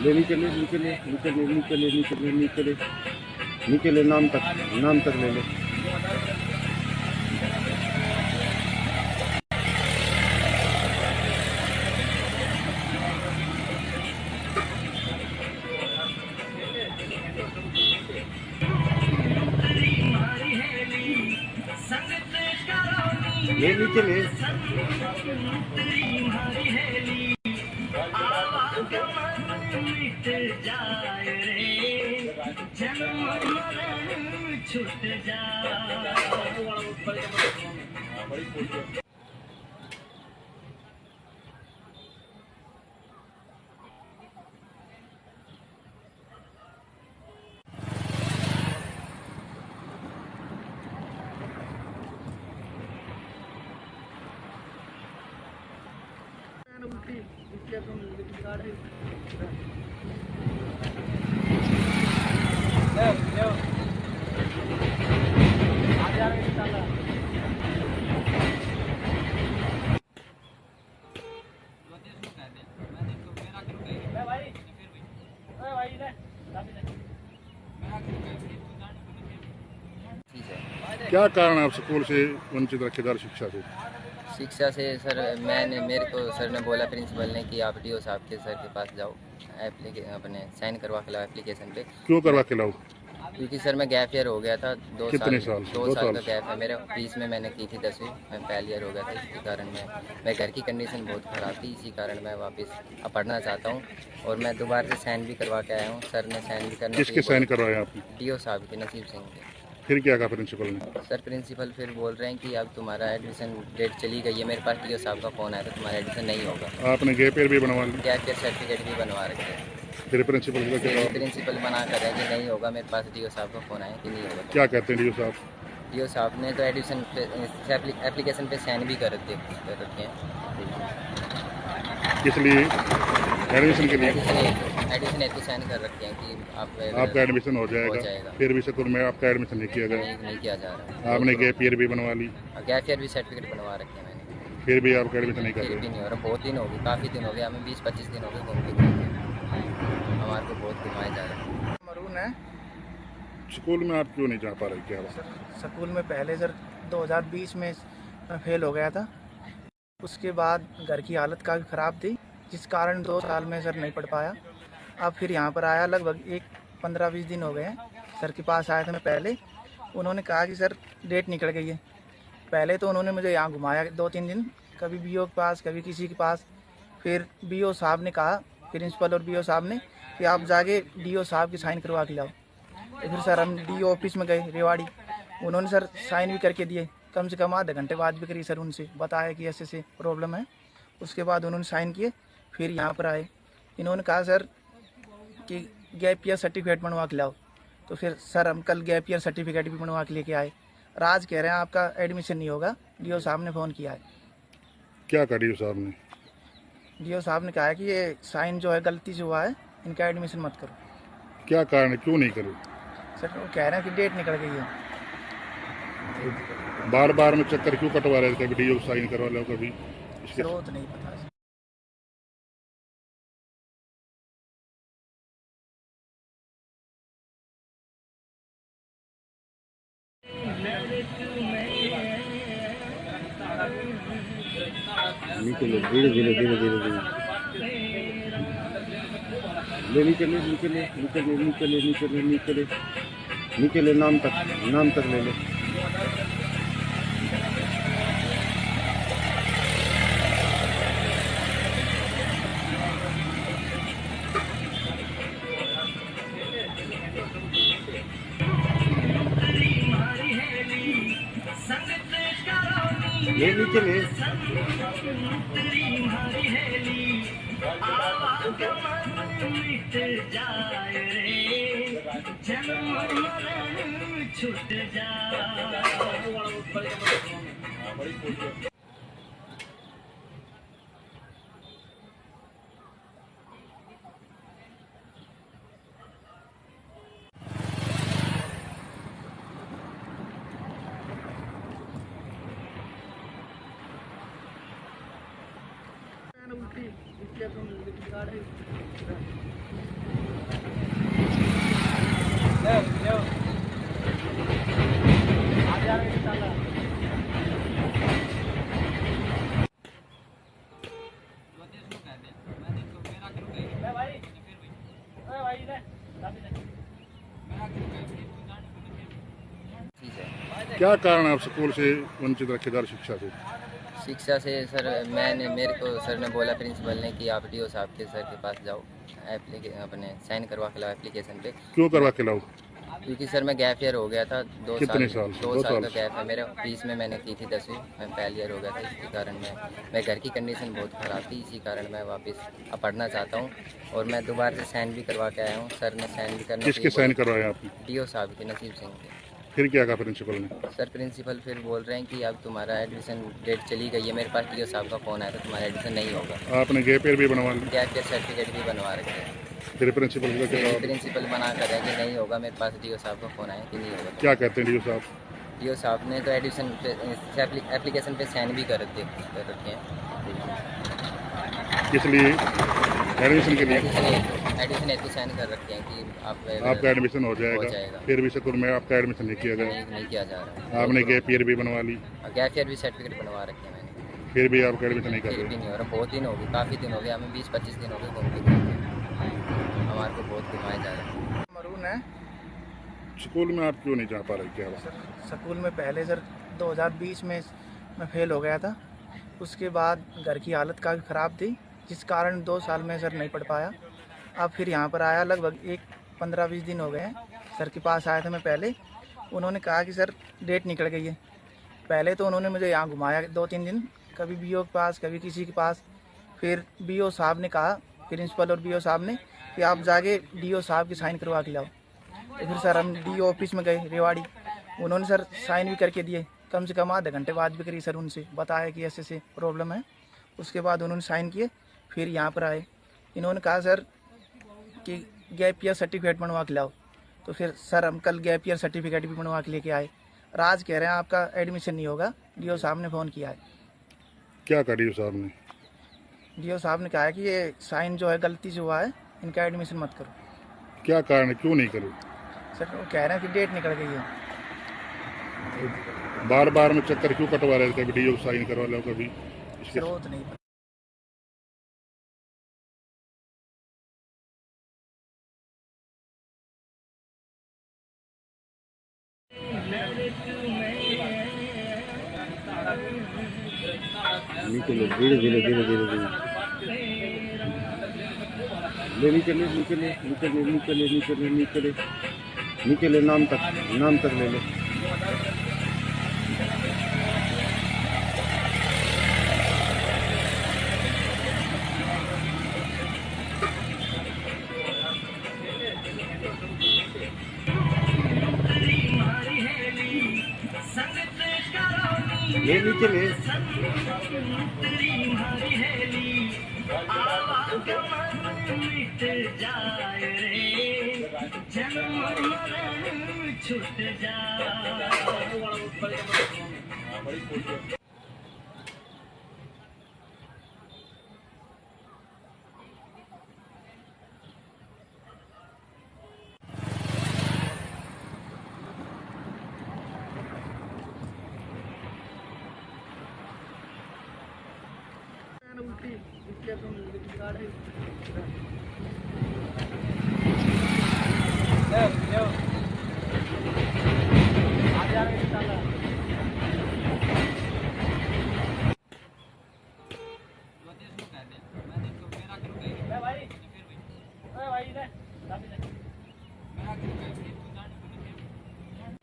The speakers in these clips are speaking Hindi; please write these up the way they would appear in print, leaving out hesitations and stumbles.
ले नीचे ले नीचे ले नीचे ले नीचे ले नीचे ले नीचे ले नीचे ले नाम तक ले ले। ले नीचे ले छूट जा। क्या कारण है आप स्कूल से वंचित रखे जा रहे शिक्षा से सर मेरे को सर ने बोला प्रिंसिपल ने कि आप डीओ साहब के सर के पास जाओ, अपने साइन करवा के लाओ एप्लीकेशन पे। क्यों करवा के लाओ? क्योंकि सर मैं गैप ईयर हो गया था, दो साल का गैप है मेरे। 20 में मैंने की थी 10वीं, मैं पहले ईयर हो गया था। इसी कारण मैं घर की कंडीशन बहुत ख़राब थी, इसी कारण मैं वापस अब पढ़ना चाहता हूँ। और मैं दोबारा से साइन भी करवा के आया हूँ। सर ने साइन भी करने किसके साइन करवाए आपने? डीओ साहब के, नसीब सिंह के। फिर क्या कहा प्रिंसिपल ने? सर प्रिंसिपल फिर बोल रहे हैं कि अब तुम्हारा एडमिशन डेट चली गई है। मेरे पास डीओ साहब का फ़ोन आया था, तुम्हारा एडमिशन नहीं होगा। आपने गैप ईयर भी बनवा लिया? गैप ईयर सर्टिफिकेट भी बनवा रखे हैं। फिर प्रिंसिपल मना कर रहे हैं कि नहीं होगा। मेरे पास डीओ साहब का फ़ोन आया कि नहीं होगा। क्या कहते हैं डीओ साहब? डीओ साहब ने तो एडमिशन एप्लीकेशन पे साइन भी कर रखे हैं। किस लिए? एडमिशन के लिए? एडमिशन हेतु साइन कर रखे हैं कि आपका एडमिशन हो जाएगा। फिर भी स्कूल में आपका एडमिशन नहीं किया गया? नहीं किया जा रहा। आपने गैप ईयर भी बनवा ली? गैप ईयर भी सर्टिफिकेट बनवा रखे हैं मैंने। फिर भी आपका एडमिशन नहीं कर फिर रहे? भी नहीं हो रहा। बहुत दिन हो गए, काफ़ी दिन हो गए, हमें 20-25 दिन हो गए घूमते हमारे को बहुत घुमाया जा रहा है। मरून है। स्कूल में आप क्यों नहीं जा पा रहे? क्या सर स्कूल में पहले सर 2020 में मैं फेल हो गया था। उसके बाद घर की हालत काफ़ी ख़राब थी, जिस कारण 2 साल में सर नहीं पढ़ पाया। अब फिर यहाँ पर आया, लगभग 15-20 दिन हो गए हैं। सर के पास आया था मैं पहले। उन्होंने कहा कि सर डेट निकल गई है। पहले तो उन्होंने मुझे यहाँ घुमाया 2-3 दिन, कभी बीओ के पास, कभी किसी के पास। फिर बीओ साहब ने कहा, प्रिंसिपल और बीओ साहब ने, कि आप जाके डीओ साहब की साइन करवा के लाओ। तो फिर सर हम डीओ ऑफिस में गए रेवाड़ी। उन्होंने सर साइन भी करके दिए। कम से कम आधे घंटे बाद भी करी सर, उनसे बताया कि ऐसे ऐसे प्रॉब्लम है। उसके बाद उन्होंने साइन किए। फिर यहाँ पर आए, इन्होंने कहा सर कि गैप ईयर सर्टिफिकेट बनवा के लाओ। तो फिर सर हम कल गैप ईयर सर्टिफिकेट भी बनवा के लेके आए। आज कह रहे हैं आपका एडमिशन नहीं होगा। डीओ साहब ने फ़ोन किया है। क्या कहा डीओ साहब ने? डीओ साहब ने कहा है कि ये साइन जो है गलती से हुआ है, इनका एडमिशन मत करो। क्या कारण है, क्यों नहीं करो? सर वो कह रहे हैं कि डेट निकल गई है। बार बार में चक्कर क्यों कटवा रहे थे? कभी डीओ साइन करवा लो, कभी सर वो तो नहीं पता। नीचे ले धीरे धीरे धीरे धीरे धीरे ले नीचे ले नीचे ले नीचे ले नीचे ले नीचे ले नीचे ले नीचे ले नाम तक ले ले। ले नीचे ले छूट जा। ठीक है। क्या कारण है आप स्कूल से वंचित रखे जा रहे शिक्षा से? शिक्षा से सर मेरे को सर ने बोला प्रिंसिपल ने कि आप डीओ साहब के सर के पास जाओ, अपने साइन करवा के लाओ एप्लीकेशन पे। क्यों करवा के लाओ? क्योंकि सर मैं गैप ईयर हो गया था दो कितने साल साल? 2 2 साल साल। का गैप है मेरे। 20 में मैंने की थी 10वीं, मैं पहले ईयर हो गया था। इसी कारण मैं घर की कंडीशन बहुत ख़राब थी, इसी कारण मैं वापस अब पढ़ना चाहता हूँ। और मैं दोबारा से साइन भी करवा के आया हूँ। सर ने साइन भी करने किसके साइन करवाए आपने? डीओ साहब के, नसीब सिंह के। फिर क्या कहा प्रिंसिपल ने? सर प्रिंसिपल फिर बोल रहे हैं कि अब तुम्हारा एडमिशन डेट चली गई है। मेरे पास डीओ साहब का फ़ोन आया था, तुम्हारा एडमिशन नहीं होगा। आपने गैप ईयर भी बनवा लिया? गैप ईयर सर्टिफिकेट भी बनवा रखे हैं। फिर प्रिंसिपल का क्या? प्रिंसिपल मना कर रहे हैं कि नहीं होगा। मेरे पास डीओ साहब का फ़ोन आया कि नहीं होगा। क्या कहते हैं डीओ साहब? डीओ साहब ने तो एडमिशन पे एप्लीकेशन पे साइन भी कर रखे हैं। किस लिए? एडमिशन के लिए? एडमिशन हेतु साइन कर रखे हैं कि आपका एडमिशन हो जाएगा। फिर भी स्कूल में आपका एडमिशन नहीं किया गया? नहीं किया जा रहा है। आपने गैप ईयर भी बनवा ली, गैप ईयर भी सर्टिफिकेट बनवा रखे हैं मैंने, फिर भी आपका एडमिशन नहीं कर फिर भी रहे? नहीं हो रहा। बहुत दिन हो गए, काफ़ी दिन हो गए, हमें 20-25 दिन हो गए घूमते हमारे को बहुत घुमाया जा रहा है। मरून है स्कूल में आप क्यों नहीं जा पा रहे? क्या बात? सर। स्कूल में पहले सर 2020 में मैं फेल हो गया था। उसके बाद घर की हालत काफ़ी ख़राब थी, जिस कारण 2 साल में सर नहीं पढ़ पाया। अब फिर यहाँ पर आया, लगभग 15-20 दिन हो गए हैं। सर के पास आया था मैं पहले। उन्होंने कहा कि सर डेट निकल गई है। पहले तो उन्होंने मुझे यहाँ घुमाया 2-3 दिन, कभी बीओ के पास, कभी किसी के पास। फिर बीओ साहब ने कहा, प्रिंसिपल और बीओ साहब ने, कि आप जाके डीओ साहब की साइन करवा के लाओ। तो फिर सर हम डीओ ऑफिस में गए रेवाड़ी। उन्होंने सर साइन भी करके दिए। कम से कम आधे घंटे बाद भी करी सर, उनसे बताया कि ऐसे ऐसे प्रॉब्लम है। उसके बाद उन्होंने साइन किए। फिर यहाँ पर आए, इन्होंने कहा सर कि गैप ईयर सर्टिफिकेट बनवा के लाओ। तो फिर सर हम कल गैप ईयर सर्टिफिकेट भी बनवा के लेके आए। और आज कह रहे हैं आपका एडमिशन नहीं होगा। डीओ साहब ने फ़ोन किया है। क्या कहा डीओ साहब ने? डीओ साहब ने कहा है कि ये साइन जो है गलती से हुआ है, इनका एडमिशन मत करो। क्या कारण है, क्यों नहीं करो? सर वो कह रहे हैं कि डेट निकल गई है। बार बार में चक्कर क्यों कटवा रहे थे? कभी डीओ साइन करवा लो, कभी इसके सर वो तो नहीं पता। नीचे ले, धीरे धीरे धीरे धीरे धीरे ले, नीचे ले, नीचे ले, नीचे ले, नीचे ले, नीचे ले, नीचे ले, नीचे ले, नाम तक ले लो। ले, नीचे ले। छूट जा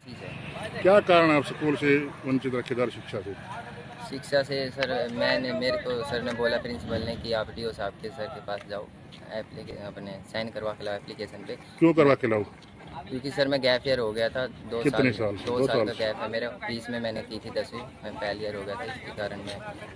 ठीक है। क्या कारण है आप स्कूल से वंचित रखे जा रहे शिक्षा से? शिक्षा से सर मेरे को सर ने बोला प्रिंसिपल ने कि आप डीओ साहब के सर के पास जाओ, अपने साइन करवा के लाओ एप्लीकेशन पे। क्यों करवा के लाओ? क्योंकि सर मैं गैप ईयर हो गया था कितने साल? 2 2 साल का साल। गैप है मेरे। 20 में मैंने की थी 10वीं, मैं पहले ईयर हो गया था। इसी कारण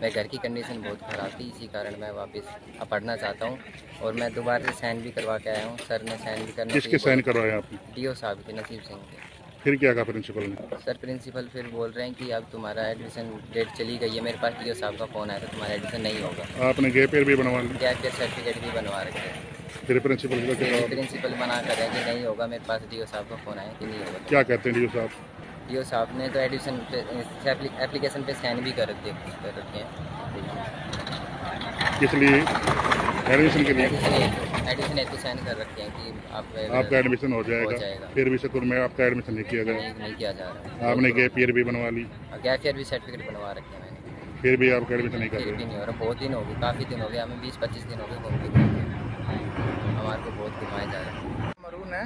मैं घर की कंडीशन बहुत ख़राब थी, इसी कारण मैं वापस अब पढ़ना चाहता हूँ। और मैं दोबारा से साइन भी करवा के आया हूँ। सर ने साइन भी करने किसके साइन करवाए आपने? डीओ साहब के, नसीब सिंह के। फिर क्या कहा प्रिंसिपल ने? सर प्रिंसिपल फिर बोल रहे हैं कि अब तुम्हारा एडमिशन डेट चली गई है। मेरे पास डीओ साहब का फ़ोन आया था, तुम्हारा एडमिशन नहीं होगा। आपने गैप ईयर भी बनवा लिया? गैप ईयर सर्टिफिकेट भी बनवा रखे हैं। फिर प्रिंसिपल का क्या जवाब? प्रिंसिपल मना कर रहे हैं कि नहीं होगा। मेरे पास डीओ साहब का फ़ोन आया कि नहीं होगा। क्या कहते हैं डीओ साहब? डीओ साहब ने तो एडमिशन पे एप्लीकेशन पे साइन भी कर रखे हैं। किस लिए? एडमिशन के लिए? एडमिशन एक तो साइन कर रखे हैं कि आपका एडमिशन हो जाएगा। फिर भी स्कूल में आपका एडमिशन नहीं किया गया? नहीं किया जा रहा। आपने गैप ईयर भी बनवा ली? गैप ईयर भी सर्टिफिकेट बनवा रखे हैं मैंने। फिर भी आपका एडमिशन नहीं कर फिर भी रहे? नहीं हो रहा। बहुत दिन हो गए, काफ़ी दिन हो गए, हमें 20-25 दिन हो गए घूमते हमारे को बहुत घुमाया जा रहा है। मरून है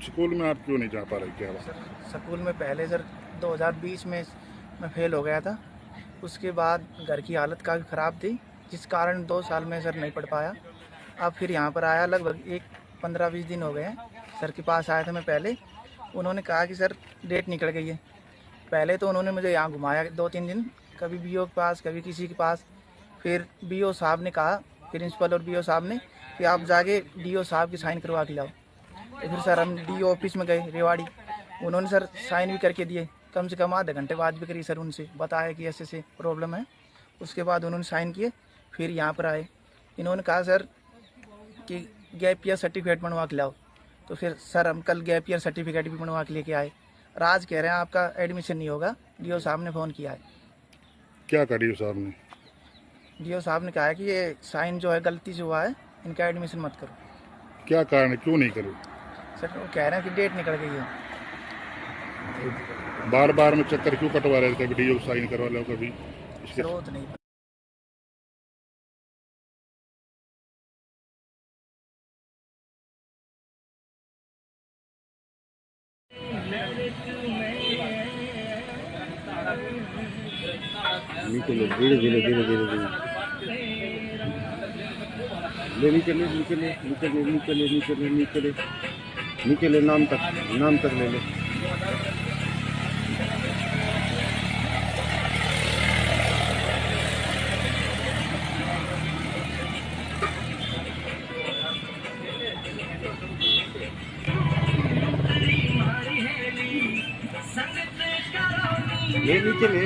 स्कूल में आप क्यों नहीं जा पा रहे? क्या बात? सर। स्कूल में पहले सर 2020 में मैं फेल हो गया था। उसके बाद घर की हालत काफ़ी ख़राब थी, जिस कारण 2 साल में सर नहीं पढ़ पाया। अब फिर यहाँ पर आया, लगभग 15-20 दिन हो गए हैं। सर के पास आया था मैं पहले। उन्होंने कहा कि सर डेट निकल गई है। पहले तो उन्होंने मुझे यहाँ घुमाया 2-3 दिन, कभी बीओ के पास, कभी किसी के पास। फिर बीओ साहब ने कहा, प्रिंसिपल और बीओ साहब ने, कि आप जाके डीओ साहब की साइन करवा के लाओ। तो फिर सर हम डीओ ऑफिस में गए रेवाड़ी। उन्होंने सर साइन भी करके दिए। कम से कम आधे घंटे बाद भी करी सर, उनसे बताया कि ऐसे ऐसे प्रॉब्लम है। उसके बाद उन्होंने साइन किए। फिर यहाँ पर आए। इन्होंने कहा सर कि गैप ईयर सर्टिफिकेट बनवा के लाओ। तो फिर सर हम कल गैप ईयर सर्टिफिकेट भी बनवा के लेके आए। और आज कह रहे हैं आपका एडमिशन नहीं होगा। डीओ साहब ने फ़ोन किया है। क्या कहा डीओ साहब ने? डीओ साहब ने कहा है कि ये साइन जो है गलती से हुआ है, इनका एडमिशन मत करो। क्या कारण है, क्यों नहीं करे? सर वो कह रहे हैं कि डेट निकल गई है। बार बार में चक्कर क्यों कटवा रहे थे? कभी डीओ साइन करवा लो, कभी इसके सर वो तो नहीं। निकले धीरे धीरे धीरे धीरे धीरे ले निकले निकले निकले निकले निकले निकले निकले नाम तक ले ले। ले निकले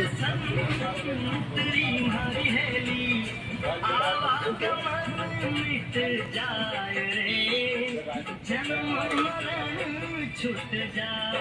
मिट जाए रे, जन्म मरण छूट जाए।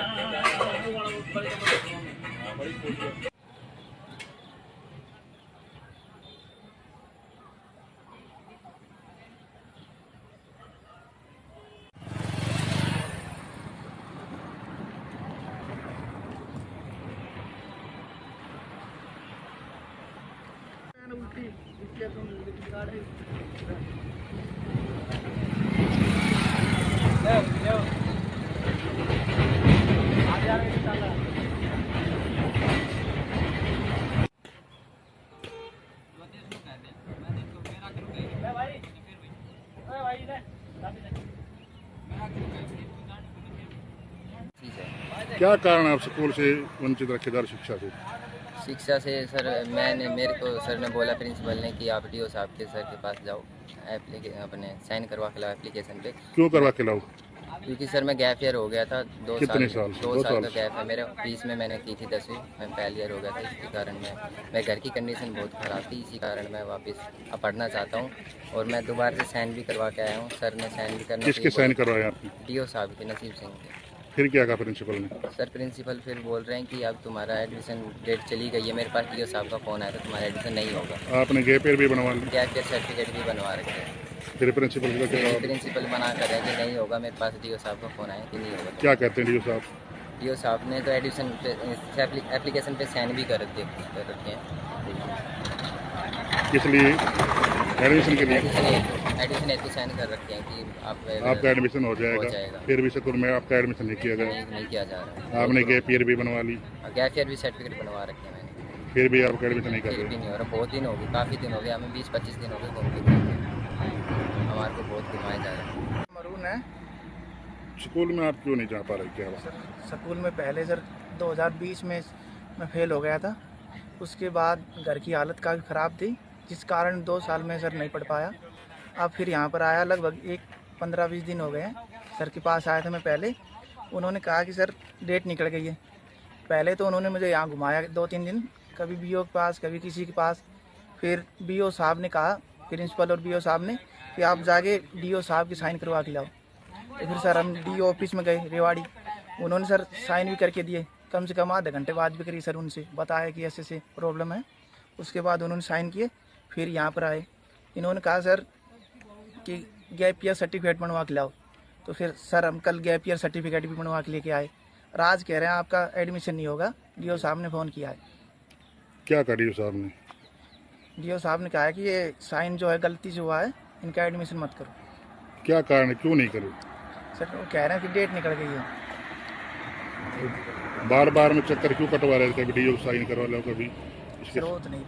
ठीक है। क्या कारण है आप स्कूल से वंचित रखेदार शिक्षा से? शिक्षा से सर मेरे को सर ने बोला, प्रिंसिपल ने, कि आप डीओ साहब के सर के पास जाओ, अपने साइन करवा के लाओ एप्लीकेशन पे। क्यों करवा के लाओ? क्योंकि सर मैं गैप ईयर हो गया था। दो कितने साल साल? 2 2 साल का साल। गैप है मेरे। 20 में मैंने की थी 10वीं, मैं फेल ईयर हो गया था। इसके कारण मैं घर की कंडीशन बहुत ख़राब थी, इसी कारण मैं वापस अब पढ़ना चाहता हूँ। और मैं दोबारा से साइन भी करवा के आया हूँ। सर ने साइन भी करना। किसके साइन करवाए आपने? डीओ साहब के, नसीब सिंह के। फिर क्या कहा प्रिंसिपल ने? सर प्रिंसिपल फिर बोल रहे हैं कि अब तुम्हारा एडमिशन डेट चली गई है। मेरे पास डीओ साहब का फ़ोन आया था, तुम्हारा एडमिशन नहीं होगा। आपने गैप ईयर भी बनवा लिया? गैप ईयर सर्टिफिकेट भी बनवा रखे हैं। फिर प्रिंसिपल का क्या जवाब? प्रिंसिपल मना कर रहे हैं कि नहीं होगा। मेरे पास डीओ साहब का फ़ोन आया कि नहीं होगा। क्या कहते हैं डीओ साहब? डीओ साहब ने तो एडमिशन पे एप्लीकेशन पे साइन भी कर रखे हैं। किस लिए? एडमिशन के लिए? एडमिशन एक तो साइन कर रखे हैं कि आपका एडमिशन हो जाएगा। फिर भी स्कूल में आपका एडमिशन नहीं किया गया? नहीं किया जा रहा। आपने गैप ईयर भी बनवा ली? गैप ईयर भी सर्टिफिकेट बनवा रखे हैं मैंने। फिर भी आपका एडमिशन नहीं कर फिर भी रहे? नहीं हो रहा। बहुत दिन हो गए, काफ़ी दिन हो गए, हमें 20-25 दिन हो गए घूमते हमारे को बहुत घुमाया जा रहा है। मरून है स्कूल में आप क्यों नहीं जा पा रहे? क्या बात? सर। स्कूल में पहले सर 2020 में मैं फेल हो गया था। उसके बाद घर की हालत काफ़ी ख़राब थी, जिस कारण 2 साल में सर नहीं पढ़ पाया। अब फिर यहाँ पर आया, लगभग 15-20 दिन हो गए हैं। सर के पास आया था मैं पहले। उन्होंने कहा कि सर डेट निकल गई है। पहले तो उन्होंने मुझे यहाँ घुमाया 2-3 दिन, कभी बीओ के पास, कभी किसी के पास। फिर बीओ साहब ने कहा, प्रिंसिपल और बीओ साहब ने, कि आप जाके डीओ साहब की साइन करवा के लाओ। तो फिर सर हम डीओ ऑफिस में गए रेवाड़ी। उन्होंने सर साइन भी करके दिए। कम से कम आधे घंटे बाद भी करी सर, उनसे बताया कि ऐसे ऐसे प्रॉब्लम है। उसके बाद उन्होंने साइन किए, फिर यहाँ पर आए। इन्होंने कहा सर कि गैप ईयर सर्टिफिकेट बनवा के लाओ। तो फिर सर हम कल गैप ईयर सर्टिफिकेट भी बनवा के लेके आए। राज कह रहे हैं आपका एडमिशन नहीं होगा, डीओ साहब ने फ़ोन किया है। क्या कहा डीओ साहब ने? डीओ साहब ने कहा है कि ये साइन जो है गलती से हुआ है, इनका एडमिशन मत करो। क्या कारण है, क्यों नहीं करे? सर वो कह रहे हैं कि डेट निकल गई है। बार बार में चक्कर क्यों कटवा रहे थे? कभी डीओ साइन करवा लो, कभी इसके सर वो तो नहीं।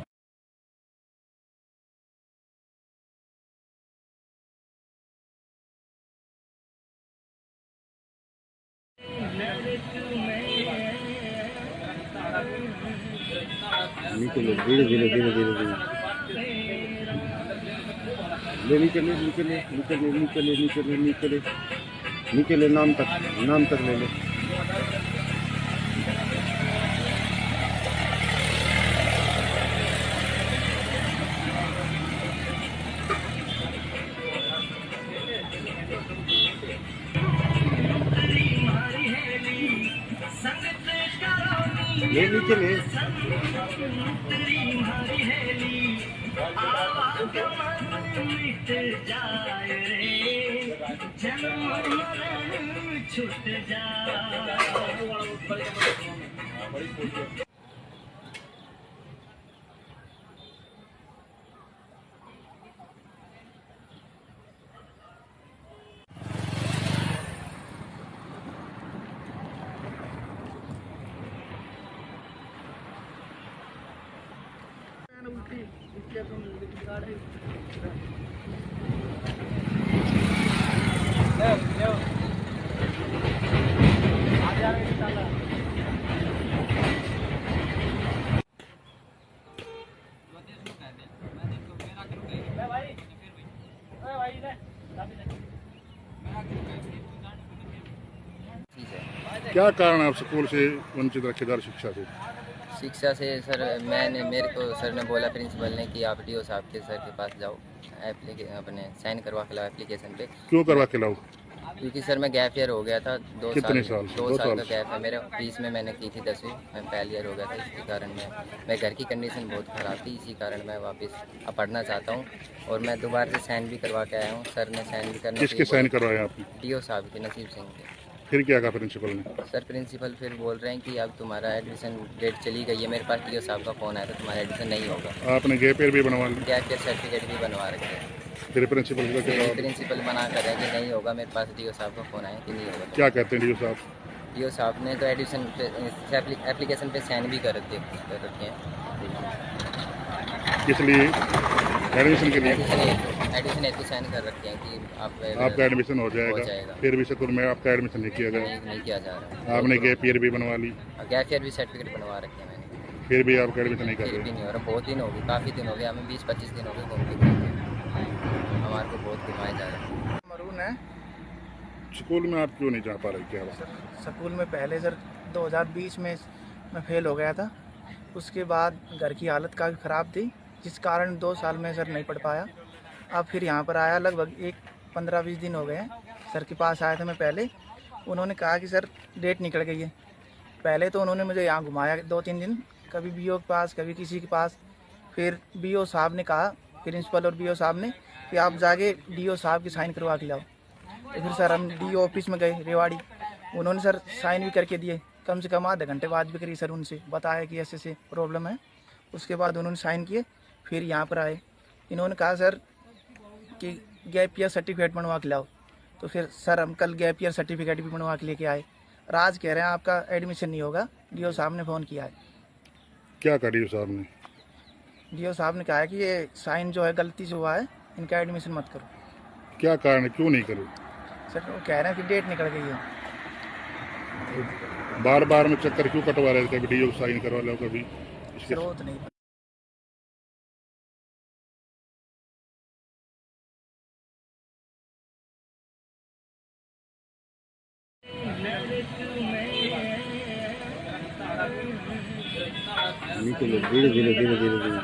नीचे ले, धीरे धीरे धीरे धीरे धीरे ले, नीचे ले, नीचे ले, नीचे ले, नीचे ले, नीचे ले, नीचे ले, नीचे ले, नाम तक ले ले। ले, नीचे ले। मिट जाए रे, जन्म मरण छूट जाए। चीज़ है। क्या कारण है आप स्कूल से वंचित रखे जा रहे शिक्षा से? शिक्षा से सर मेरे को सर ने बोला, प्रिंसिपल ने, कि आप डीओ साहब के सर के पास जाओ, अपने साइन करवा के लाओ एप्लीकेशन पे। क्यों करवा के लाओ? क्योंकि सर मैं गैप ईयर हो गया था, कितने साल? 2 साल का गैप है मेरे। 20 में मैंने की थी 10वीं, मैं पहले ईयर हो गया था। इसी कारण मैं घर की कंडीशन बहुत ख़राब थी, इसी कारण मैं वापस अब पढ़ना चाहता हूँ। और मैं दोबारा से साइन भी करवा के आया हूँ। सर ने साइन भी करने किसके साइन करवाए आपने? डीओ साहब के, नसीब सिंह के। फिर क्या कहा प्रिंसिपल ने? सर प्रिंसिपल फिर बोल रहे हैं कि अब तुम्हारा एडमिशन डेट चली गई है। मेरे पास डीओ साहब का फ़ोन आया था, तुम्हारा एडमिशन नहीं होगा। आपने गैप ईयर भी बनवा लिया? गैप ईयर सर्टिफिकेट भी बनवा रखे हैं। फिर प्रिंसिपल का क्या जवाब? प्रिंसिपल मना कर रहे हैं कि नहीं होगा। मेरे पास डीओ साहब का फ़ोन आया कि नहीं होगा। क्या कहते हैं डीओ साहब? डीओ साहब ने तो एडमिशन एप्लीकेशन पे साइन भी कर रखे हैं। इसलिए एडमिशन के लिए एडमिशन हेतु साइन कर रखे हैं कि आपका एडमिशन हो जाएगा। फिर भी स्कूल में आपका एडमिशन नहीं किया गया? नहीं किया जा रहा। आपने गैप ईयर भी बनवा ली, गैप ईयर भी सर्टिफिकेट बनवा रखे हैं मैंने, फिर भी आपका एडमिशन नहीं कर फिर भी रहे? नहीं हो रहा। बहुत दिन हो गए, काफ़ी दिन हो गए, हमें 20-25 दिन हो गए घूमते हमारे को बहुत घुमाया जा रहा है। मरून है। स्कूल में आप क्यों नहीं जा पा रहे? क्या बात? सर स्कूल में पहले सर 2020 में मैं फेल हो गया था। उसके बाद घर की हालत काफ़ी ख़राब थी, जिस कारण 2 साल में सर नहीं पढ़ पाया। अब फिर यहाँ पर आया, लगभग 15-20 दिन हो गए हैं। सर के पास आया था मैं पहले। उन्होंने कहा कि सर डेट निकल गई है। पहले तो उन्होंने मुझे यहाँ घुमाया 2-3 दिन, कभी बीओ के पास, कभी किसी के पास। फिर बीओ साहब ने कहा, प्रिंसिपल और बीओ साहब ने, कि आप जाके डीओ साहब की साइन करवा के लाओ। तो फिर सर हम डीओ ऑफिस में गए रेवाड़ी। उन्होंने सर साइन भी करके दिए। कम से कम आधे घंटे बाद भी करी सर, उनसे बताया कि ऐसे ऐसे प्रॉब्लम है। उसके बाद उन्होंने साइन किए, फिर यहाँ पर आए। इन्होंने कहा सर कि गैप ईयर सर्टिफिकेट बनवा के लाओ। तो फिर सर हम कल गैप ईयर सर्टिफिकेट भी बनवा के लेके आए। राज कह रहे हैं आपका एडमिशन नहीं होगा, डीओ साहब ने फ़ोन किया है। क्या कहा डीओ साहब ने? डीओ साहब ने कहा है कि ये साइन जो है गलती से हुआ है, इनका एडमिशन मत करो। क्या कारण है, क्यों नहीं करे? सर वो कह रहे हैं कि डेट निकल गई है। बार बार में चक्कर क्यों कटवा रहे थे? कभी डीओ साइन करवा लो, कभी सर वो तो नहीं। नीचे ले, धीरे धीरे धीरे धीरे धीरे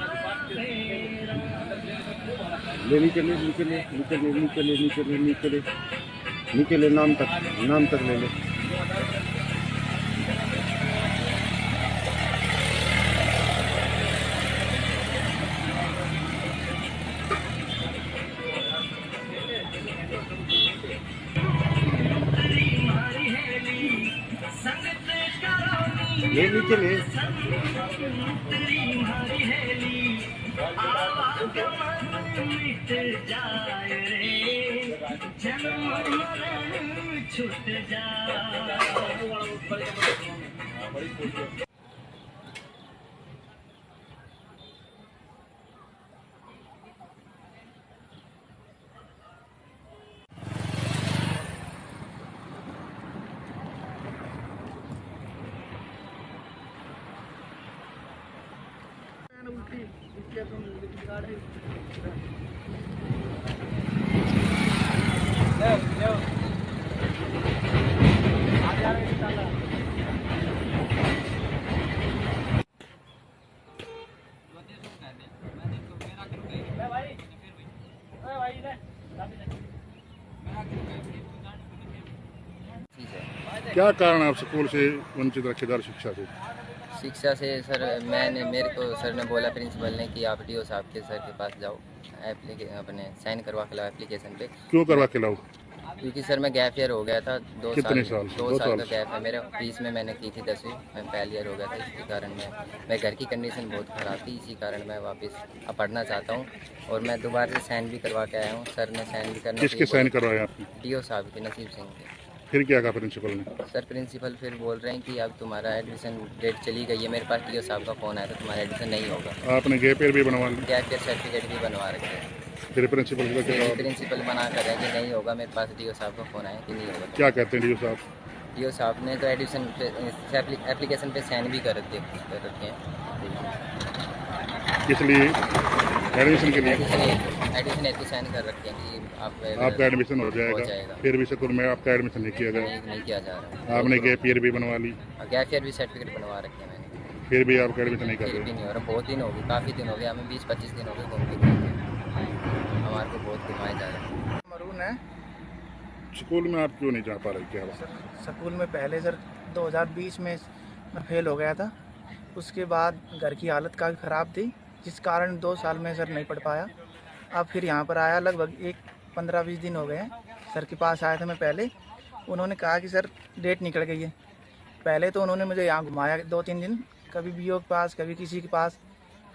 ले, नीचे ले, नीचे ले, नीचे ले, नीचे ले, नीचे ले, नीचे ले, नीचे ले, नाम तक ले ले। ले, नीचे ले। मिट जाए रे जन्म मरण छूट जाए। चीज़ है। क्या कारण है आप स्कूल से वंचित रखेदार शिक्षा से? शिक्षा से सर मेरे को सर ने बोला प्रिंसिपल ने कि आप डीओ साहब के सर के पास जाओ, अपने साइन करवा के लाओ एप्लीकेशन पे। क्यों करवा के लाओ? क्योंकि सर मैं गैप ईयर हो गया था दो कितने साल साल? 2 साल का गैप है मेरे। 20 में मैंने की थी 10वीं, मैं पहले ईयर हो गया था। इसी कारण मैं घर की कंडीशन बहुत ख़राब थी, इसी कारण मैं वापस अब पढ़ना चाहता हूँ। और मैं दोबारा से साइन भी करवा के आया हूँ। सर ने साइन भी करने किसके साइन करवाए आपने? डीओ साहब के, नसीब सिंह के। फिर क्या कहा प्रिंसिपल ने? सर प्रिंसिपल फिर बोल रहे हैं कि अब तुम्हारा एडमिशन डेट चली गई है। मेरे पास डीओ साहब का फ़ोन आया तो तुम्हारा एडमिशन नहीं होगा। आपने गैप ईयर भी बनवा लिया? गैप ईयर सर्टिफिकेट भी बनवा रखे हैं। फिर प्रिंसिपल का क्या? प्रिंसिपल मना कर रहे हैं कि नहीं होगा। मेरे पास डीओ साहब का फ़ोन आया कि नहीं होगा। क्या कहते हैं डीओ साहब? डीओ साहब ने तो एडमिशन पे एप्लीकेशन पे साइन भी कर रखे हैं। किस लिए? एडमिशन के लिए? एडमिशन हेतु साइन कर रखे हैं कि आपका एडमिशन हो जाएगा। फिर भी स्कूल में आपका एडमिशन नहीं किया गया? नहीं किया जा रहा। आपने गैप ईयर भी बनवा ली? गैप ईयर भी सर्टिफिकेट बनवा रखे हैं मैंने। फिर भी आपका एडमिशन नहीं कर फिर भी रहे? नहीं हो रहा। बहुत दिन हो गए, काफ़ी दिन हो गए, हमें 20-25 दिन हो गए घूमते हमारे को बहुत घुमाया जा रहा है। मरून है स्कूल में आप क्यों नहीं जा पा रहे? क्या बात? सर। स्कूल में पहले सर 2020 में मैं फेल हो गया था। उसके बाद घर की हालत काफ़ी ख़राब थी, जिस कारण 2 साल में सर नहीं पढ़ पाया। अब फिर यहाँ पर आया, लगभग 15-20 दिन हो गए हैं। सर के पास आया था मैं पहले। उन्होंने कहा कि सर डेट निकल गई है। पहले तो उन्होंने मुझे यहाँ घुमाया 2-3 दिन, कभी बीओ के पास, कभी किसी के पास।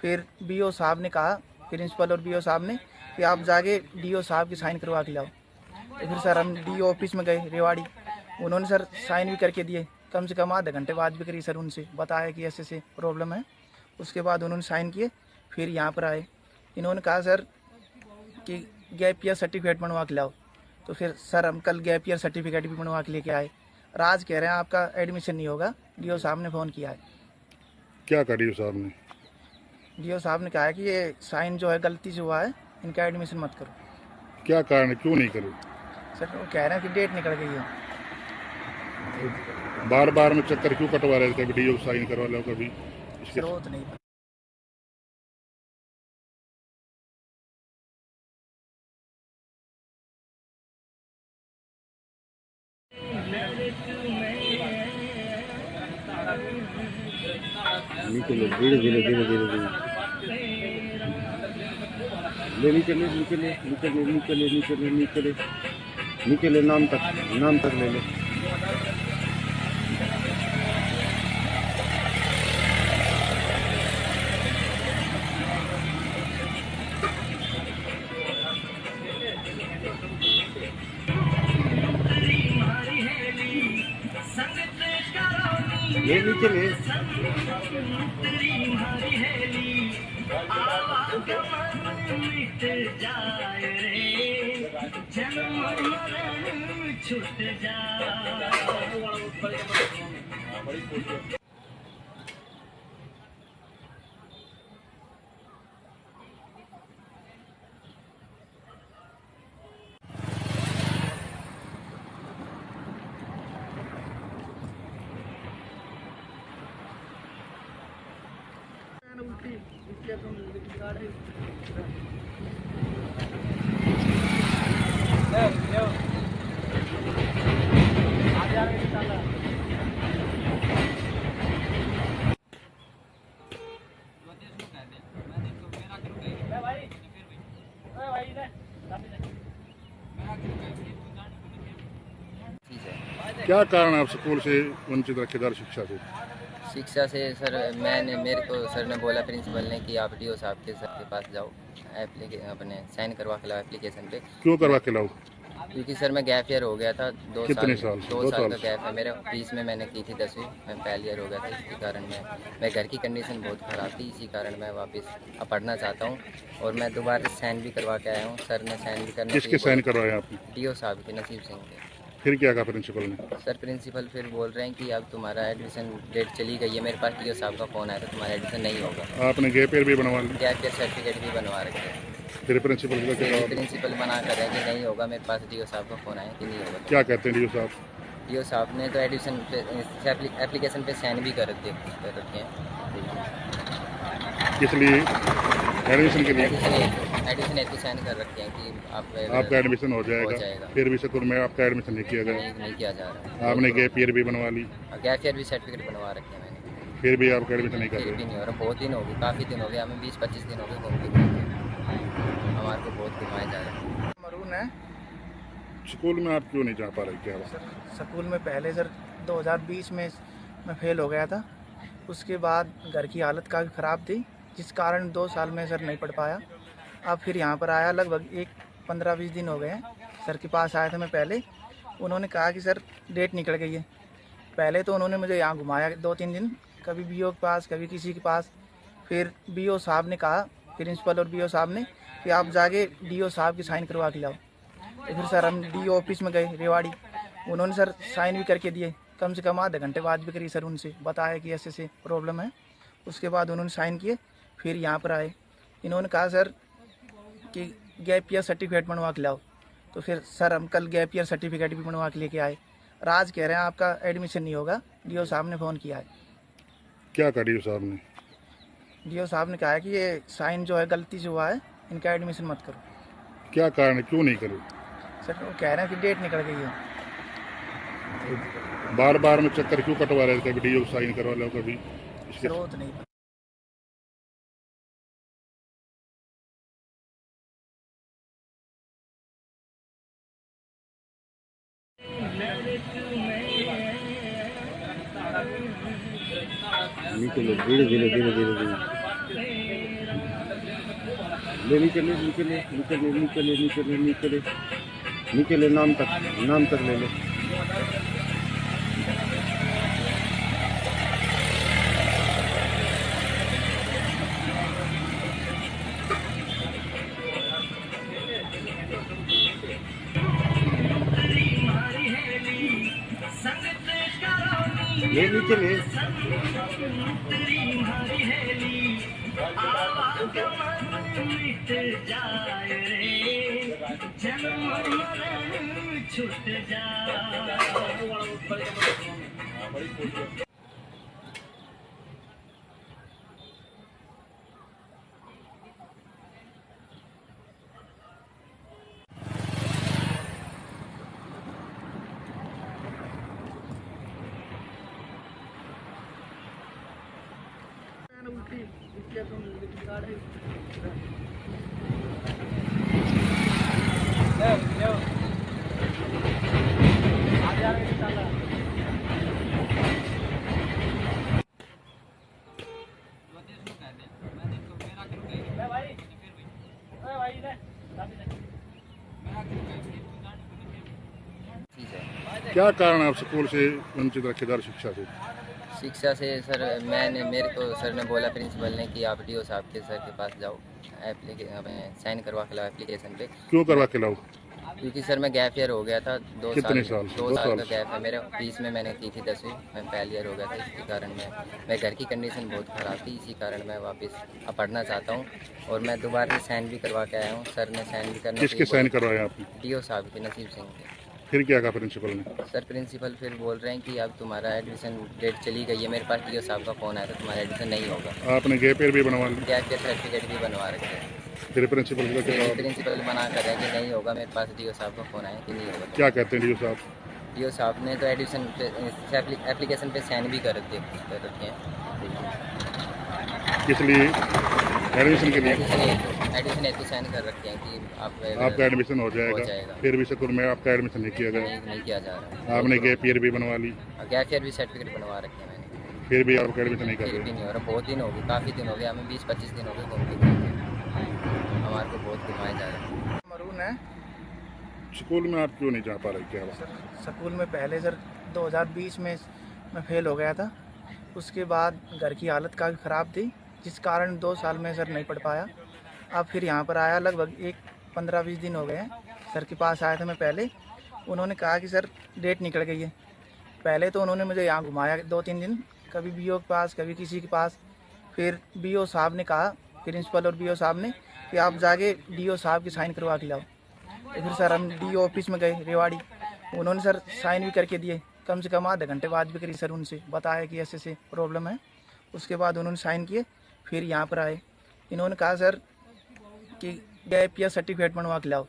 फिर बीओ साहब ने कहा, प्रिंसिपल और बीओ साहब ने, कि आप जाके डीओ साहब की साइन करवा के लाओ। तो फिर सर हम डीओ ऑफिस में गए रेवाड़ी। उन्होंने सर साइन भी करके दिए। कम से कम आधे घंटे बाद भी करी सर, उनसे बताया कि ऐसे ऐसे प्रॉब्लम है। उसके बाद उन्होंने साइन किए। फिर यहाँ पर आए। इन्होंने कहा सर कि गैप ईयर सर्टिफिकेट बनवा के लाओ। तो फिर सर हम कल गैप ईयर सर्टिफिकेट भी बनवा के लेके आए। और आज कह रहे हैं आपका एडमिशन नहीं होगा। डीओ साहब ने फ़ोन किया है। क्या कहा डीओ साहब ने? डीओ साहब ने कहा है कि ये साइन जो है गलती से हुआ है, इनका एडमिशन मत करो। क्या कारण है, क्यों नहीं करो? सर वो कह रहे हैं कि डेट निकल गई है। बार बार में चक्कर क्यों कटवा रहे थे? कभी डीओ साइन करवा लो, कभी इसके सर वो तो नहीं। नीचे ले, धीरे धीरे धीरे धीरे धीरे ले, नीचे ले, नीचे ले, नीचे ले, नीचे ले, नीचे ले, नीचे ले, नीचे ले, नाम तक ले ले। ले, नीचे ले। मिट जाए रे जन्म मरण छूट जाए। चीज़ है। क्या कारण है आप स्कूल से वंचित रखे जा रहे शिक्षा से? शिक्षा से सर मेरे को सर ने बोला प्रिंसिपल ने कि आप डीओ साहब के सर के पास जाओ, अपने साइन करवा के लाओ एप्लीकेशन पे। क्यों करवा के लाओ? क्योंकि सर मैं गैप ईयर हो गया था दो कितने साल? दो साल का गैप है मेरा। 20 में मैंने की थी 10वीं, मैं पहले ईयर हो गया था। इसी कारण मैं घर की कंडीशन बहुत ख़राब थी, इसी कारण मैं वापस अब पढ़ना चाहता हूँ। और मैं दोबारा साइन भी करवा के आया हूँ। सर ने साइन भी करना किसके साइन करवाए आपने? डीओ साहब के, नसीब सिंह के। फिर क्या कहा प्रिंसिपल ने? सर प्रिंसिपल फिर बोल रहे हैं कि अब तुम्हारा एडमिशन डेट चली गई है। मेरे पास डीओ साहब का फ़ोन आया था, तुम्हारा एडमिशन नहीं होगा। आपने गैप ईयर भी बनवा लिया? गैप ईयर सर्टिफिकेट भी बनवा रखे हैं। फिर प्रिंसिपल का क्या जवाब? प्रिंसिपल मना कर रहे हैं कि नहीं होगा। मेरे पास डीओ साहब का फ़ोन आया कि नहीं होगा। क्या कहते हैं डीओ साहब? डीओ साहब ने तो एडमिशन पे एप्लीकेशन पे साइन भी कर रखे हैं। किस लिए? एडमिशन के लिए? एडमिशन हेतु साइन कर रखे हैं कि आपका एडमिशन हो जाएगा। फिर भी स्कूल में आपका एडमिशन नहीं किया गया? नहीं किया जा रहा। आपने गैप ईयर भी बनवा ली? गैप ईयर भी सर्टिफिकेट बनवा रखे हैं मैंने। फिर भी आपका एडमिशन नहीं कर फिर रहे? भी नहीं हो रहा। बहुत दिन हो गए, काफ़ी दिन हो गए, हमें 20-25 दिन हो गए घूमते हमारे को बहुत घुमाया जा रहा है। मरून है स्कूल में आप क्यों नहीं जा पा रहे? क्या बात? सर। स्कूल में पहले सर 2020 में मैं फेल हो गया था। उसके बाद घर की हालत काफ़ी ख़राब थी, जिस कारण 2 साल में सर नहीं पढ़ पाया। अब फिर यहाँ पर आया, लगभग 15-20 दिन हो गए हैं। सर के पास आया था मैं पहले। उन्होंने कहा कि सर डेट निकल गई है। पहले तो उन्होंने मुझे यहाँ घुमाया 2-3 दिन, कभी बीओ के पास, कभी किसी के पास। फिर बीओ साहब ने कहा, प्रिंसिपल और बीओ साहब ने, कि आप जाके डीओ साहब की साइन करवा के लाओ। तो फिर सर हम डीओ ऑफिस में गए रेवाड़ी। उन्होंने सर साइन भी करके दिए। कम से कम आधे घंटे बाद भी करी सर, उनसे बताया कि ऐसे ऐसे प्रॉब्लम है। उसके बाद उन्होंने साइन किए, फिर यहाँ पर आए। इन्होंने कहा सर कि गैप ईयर सर्टिफिकेट बनवा के लाओ। तो फिर सर हम कल गैप ईयर सर्टिफिकेट भी बनवा के लेके आए। और आज कह रहे हैं आपका एडमिशन नहीं होगा। डीओ साहब ने फ़ोन किया है। क्या कहा डीओ साहब ने? डीओ साहब ने कहा है कि ये साइन जो है गलती से हुआ है, इनका एडमिशन मत करो। क्या कारण है, क्यों नहीं करो? सर वो कह रहे हैं कि डेट निकल गई है। बार बार में चक्कर क्यों कटवा रहे थे? कभी डीओ साइन करवा लो, कभी इसके सर वो तो नहीं पता। नीचे लो, धीरे धीरे धीरे धीरे धीरे ले, नीचे ले, नीचे ले, नीचे ले, नीचे ले, नीचे ले, नीचे ले, नीचे ले, नाम तक ले लो। ले, नीचे ले। मिट जाए रे, जन्म मरण छूट जाए। चीज़ है। क्या कारण है आप स्कूल से वंचित रखे जा रहे शिक्षा से? शिक्षा से सर मेरे को सर ने बोला प्रिंसिपल ने कि आप डीओ साहब के सर के पास जाओ, अपने साइन करवा के लाओ एप्लीकेशन पे। क्यों करवा के लाओ? क्योंकि सर मैं गैप ईयर हो गया था कितने साल? दो साल का गैप है मेरा। 20 में मैंने की थी 10वीं, मैं पहले ईयर हो गया था। इसी कारण मैं घर की कंडीशन बहुत ख़राब थी, इसी कारण मैं वापस अब पढ़ना चाहता हूँ। और मैं दोबारा साइन भी करवा के आया हूँ। सर ने साइन भी करना। किसके साइन करवाए आपने? डीओ साहब के, नसीब सिंह के। फिर क्या कहा प्रिंसिपल ने? सर प्रिंसिपल फिर बोल रहे हैं कि अब तुम्हारा एडमिशन डेट चली गई है। मेरे पास डीओ साहब का फ़ोन आया था, तुम्हारा एडमिशन नहीं होगा। आपने गैप ईयर भी बनवा लिया? गैप ईयर सर्टिफिकेट भी बनवा रखे हैं। फिर प्रिंसिपल का क्या जवाब? प्रिंसिपल मना कर रहे हैं कि नहीं होगा। मेरे पास डीओ साहब का फ़ोन आया कि नहीं होगा। क्या कहते हैं डीओ साहब? डीओ साहब ने तो एडमिशन एप्लीकेशन पे साइन भी कर रखे हैं। किस लिए? एडमिशन के लिए? एडमिशन हेतु साइन कर रखे हैं कि आपका एडमिशन हो जाएगा। फिर भी स्कूल में आपका एडमिशन नहीं किया गया? नहीं किया जा रहा। आपने गैप ईयर भी बनवा ली? गैप ईयर भी सर्टिफिकेट बनवा रखे हैं मैंने। फिर भी आपका एडमिशन नहीं कर फिर भी रहे? नहीं हो रहा। बहुत दिन हो गए, काफ़ी दिन हो गए, हमें 20-25 दिन हो गए घूमते हमारे को बहुत घुमाया जा रहा है। मरून है स्कूल में आप क्यों नहीं जा पा रहे? क्या बात? सर स्कूल में पहले सर 2020 में मैं फेल हो गया था। उसके बाद घर की हालत काफ़ी ख़राब थी, जिस कारण 2 साल में सर नहीं पढ़ पाया। अब फिर यहाँ पर आया, लगभग 15-20 दिन हो गए हैं। सर के पास आया था मैं पहले, उन्होंने कहा कि सर डेट निकल गई है। पहले तो उन्होंने मुझे यहाँ घुमाया 2-3 दिन, कभी बीओ के पास, कभी किसी के पास। फिर बीओ साहब ने कहा, प्रिंसिपल और बीओ साहब ने, कि आप जाके डीओ साहब की साइन करवा के लाओ। तो फिर सर हम डीओ ऑफिस में गए रेवाड़ी, उन्होंने सर साइन भी करके दिए। कम से कम आधे घंटे बाद भी करी सर, उनसे बताया कि ऐसे ऐसे प्रॉब्लम है। उसके बाद उन्होंने साइन किए, फिर यहाँ पर आए। इन्होंने कहा सर कि गैप ईयर सर्टिफिकेट बनवा के लाओ।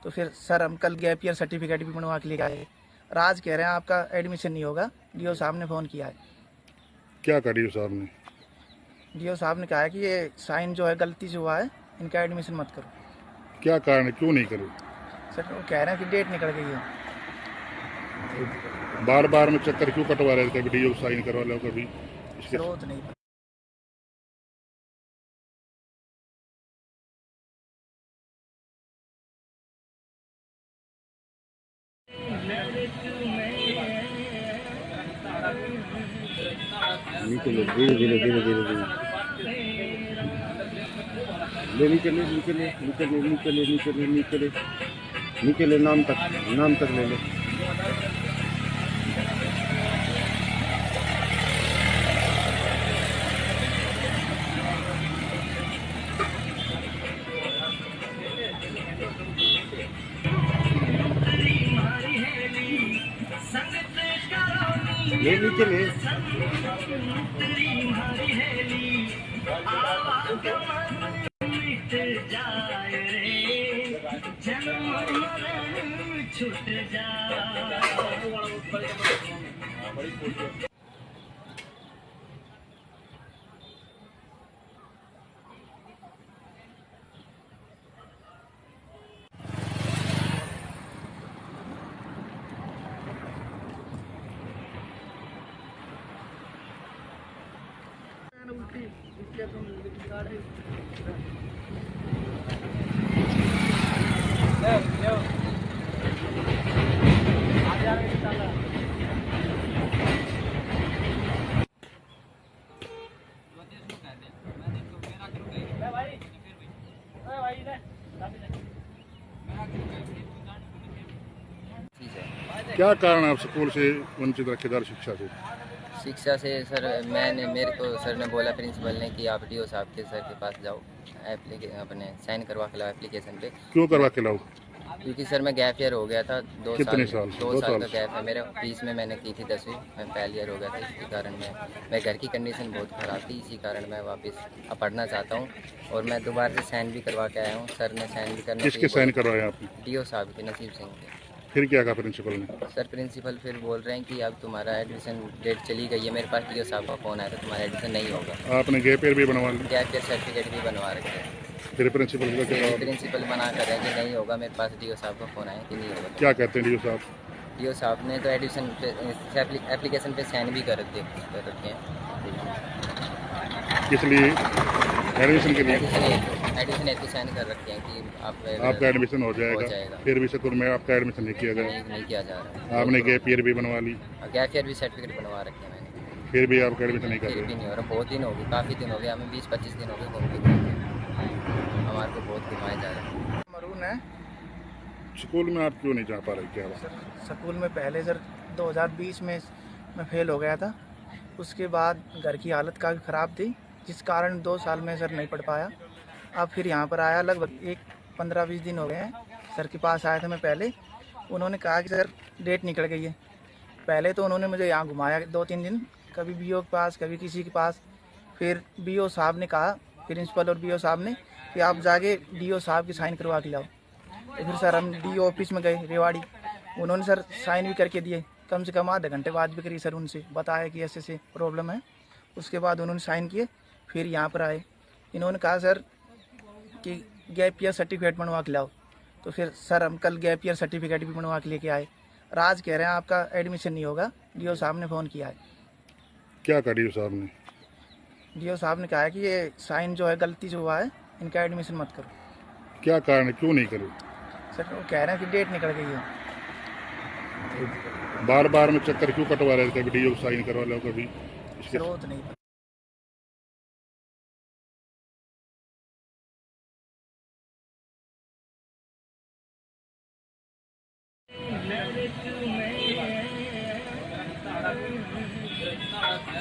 तो फिर सर हम कल गैप ईयर सर्टिफिकेट भी बनवा के लेके आए। राज कह रहे हैं आपका एडमिशन नहीं होगा, डीओ साहब ने फ़ोन किया है। क्या कहा डीओ साहब ने? डीओ साहब ने कहा है कि ये साइन जो है गलती से हुआ है, इनका एडमिशन मत करो। क्या कारण है, क्यों नहीं करे? सर वो कह रहे हैं कि डेट निकल गई है। बार बार में चक्कर क्यों कटवा रहे थे? कभी डीओ साइन करवा लो, कभी इसके सर वो तो नहीं पता। निकले धीरे धीरे धीरे धीरे धीरे ले निकले निकले निकले निकले निकले निकले निकले नाम तक ले लो। ले निकले मिट जाए रे, जन्म मरण छूट जाए। क्या कारण है आप स्कूल से वंचित रखे जा रहे शिक्षा से? सर मेरे को सर ने बोला, प्रिंसिपल ने, कि आप डीओ साहब के सर के पास जाओ, अपने साइन करवा के लाओ एप्लीकेशन पे। क्यों करवा के लाओ? क्योंकि सर मैं गैप ईयर हो गया था 2 कितने साल। साल? 2 साल का गैप है मेरे। 20 में मैंने की थी 10वीं, मैं फेल ईयर हो गया था। इसी कारण मैं घर की कंडीशन बहुत ख़राब थी, इसी कारण मैं वापस अब पढ़ना चाहता हूँ। और मैं दोबारा से साइन भी करवा के आया हूँ। सर ने साइन भी करना। किसके साइन करवाए आपने? डीओ साहब के, नसीब सिंह के। फिर क्या कहा प्रिंसिपल ने? सर प्रिंसिपल फिर बोल रहे हैं कि अब तुम्हारा एडमिशन डेट चली गई है। मेरे पास डीओ साहब का फ़ोन आया था, तुम्हारा एडमिशन नहीं होगा। आपने गैप ईयर भी बनवा लिया? गैप ईयर सर्टिफिकेट भी बनवा रखे हैं। फिर प्रिंसिपल का क्या जवाब? प्रिंसिपल मना कर रहे हैं कि नहीं होगा। मेरे पास डीओ साहब का फ़ोन आया कि नहीं होगा। क्या कहते हैं डीओ साहब? डीओ साहब ने तो एडमिशन एप्लीकेशन पे साइन भी कर रखे हैं। किस लिए? एडमिशन के लिए? एडमिशन हेतु साइन कर रखे हैं कि आपका एडमिशन हो जाएगा। फिर भी स्कूल में आपका एडमिशन नहीं किया गया? नहीं किया जा रहा। आपने गैप ईयर भी बनवा ली? गैप ईयर भी सर्टिफिकेट बनवा रखे हैं मैंने। फिर भी आपका एडमिशन नहीं कर फिर भी रहे? नहीं हो रहा। बहुत दिन हो गए, काफ़ी दिन हो गए, हमें 20-25 दिन हो गए घूमते हमारे को बहुत घुमाया जा रहा है। मरून है स्कूल में आप क्यों नहीं जा पा रहे? क्या बात? सर स्कूल में पहले सर 2020 में मैं फेल हो गया था। उसके बाद घर की हालत काफ़ी ख़राब थी, जिस कारण 2 साल में सर नहीं पढ़ पाया। अब फिर यहाँ पर आया, लगभग 15-20 दिन हो गए हैं। सर के पास आया था मैं पहले, उन्होंने कहा कि सर डेट निकल गई है। पहले तो उन्होंने मुझे यहाँ घुमाया 2-3 दिन, कभी बीओ के पास, कभी किसी के पास। फिर बीओ साहब ने कहा, प्रिंसिपल और बीओ साहब ने, कि आप जाके डीओ साहब की साइन करवा के लाओ। तो फिर सर हम डीओ ऑफिस में गए रेवाड़ी। उन्होंने सर साइन भी करके दिए। कम से कम आधे घंटे बाद भी करी सर, उनसे बताया कि ऐसे ऐसे प्रॉब्लम है। उसके बाद उन्होंने साइन किए, फिर यहाँ पर आए। इन्होंने कहा सर कि गैप ईयर सर्टिफिकेट बनवा के लाओ। तो फिर सर हम कल गैप ईयर सर्टिफिकेट भी बनवा के लेके आए। और आज कह रहे हैं आपका एडमिशन नहीं होगा। डीओ साहब ने फ़ोन किया है। क्या कहा डीओ साहब ने? डीओ साहब ने कहा है कि ये साइन जो है गलती से हुआ है, इनका एडमिशन मत करो। क्या कारण है, क्यों नहीं करे? सर वो कह रहे हैं कि डेट निकल गई है। बार बार में चक्कर क्यों कटवा रहे थे? कभी डीओ साइन करवा लो, कभी इसके सर वो तो नहीं पता।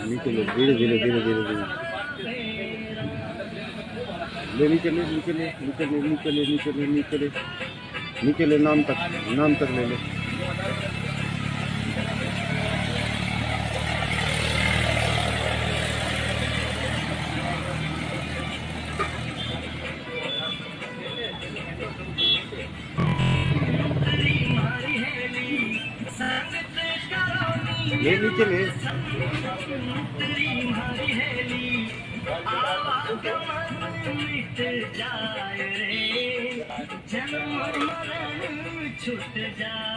नीचे लो, धीरे धीरे धीरे धीरे धीरे ले, नीचे ले, नीचे ले, नीचे ले, नीचे ले, नीचे ले, नीचे ले, नीचे ले, नाम तक ले लो। ले, नीचे ले। मिट जाए रे, जन्म मरण छूट जाए।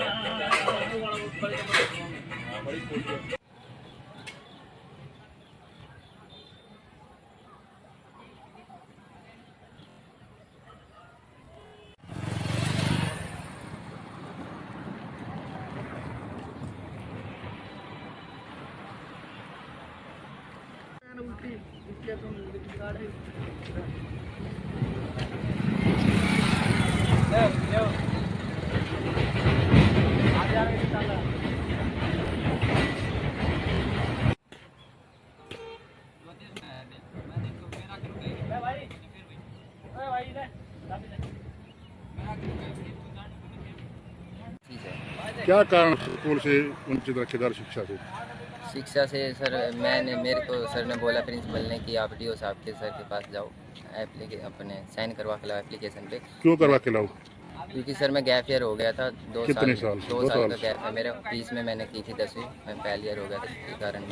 चीज़ है। क्या कारण स्कूल से वंचित रखे जा रहे शिक्षा से? शिक्षा से सर मेरे को सर ने बोला, प्रिंसिपल ने, कि आप डीओ साहब के सर के पास जाओ, अपने साइन करवा के लाओ एप्लीकेशन पे। क्यों करवा के लाओ? क्योंकि सर मैं गैप ईयर हो गया था, दो कितने साल साल? 2 दो साल साल। का गैप है मेरे। बीच में मैंने की थी 10वीं, मैं पहले ईयर हो गया था। इसी कारण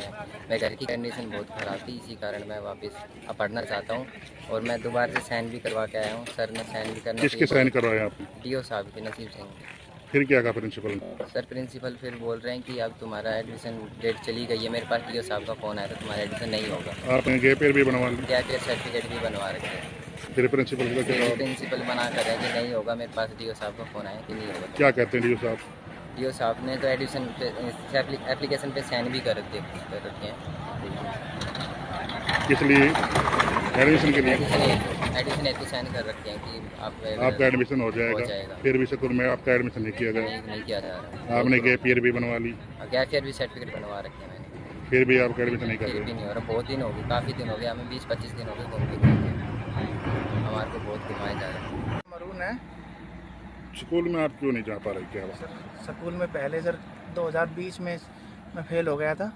मैं घर की कंडीशन बहुत ख़राब थी, इसी कारण मैं वापस अब पढ़ना चाहता हूँ। और मैं दोबारा से साइन भी करवा के आया हूँ। सर ने साइन भी करना किसके साइन करवाए आपने? डीओ साहब के, नसीब सिंह के। फिर क्या कहा प्रिंसिपल ने? सर प्रिंसिपल फिर बोल रहे हैं कि अब तुम्हारा एडमिशन डेट चली गई है। मेरे पास डीओ साहब का फ़ोन आया था, तुम्हारा एडमिशन नहीं होगा। आपने गैप ईयर भी बनवा लिया? गैप ईयर सर्टिफिकेट भी बनवा रखे हैं। फिर प्रिंसिपल का क्या? प्रिंसिपल मना कर रहे हैं कि नहीं होगा। मेरे पास डीओ साहब का फ़ोन आया कि नहीं होगा। क्या कहते हैं डीओ साहब? डीओ साहब ने तो एडमिशन पे एप्लीकेशन पे साइन भी कर रखे हैं। किस लिए? एडमिशन के लिए? एडमिशन हेतु साइन कर रखे हैं कि आपका एडमिशन हो जाएगा। फिर भी स्कूल में आपका एडमिशन नहीं किया गया? नहीं किया जा रहा। आपने गैप ईयर भी बनवा ली, गैप ईयर भी सर्टिफिकेट बनवा रखे हैं मैंने, फिर भी आपका एडमिशन नहीं कर फिर भी रहे? नहीं हो रहा। बहुत दिन हो गए, काफ़ी दिन हो गए, हमें 20-25 दिन हो गए घूमते घूमते। हमारे को बहुत घुमाया जा रहा है। मरून है स्कूल में आप क्यों नहीं जा पा रहे? क्या बात? सर। स्कूल में पहले सर 2020 में मैं फेल हो गया था।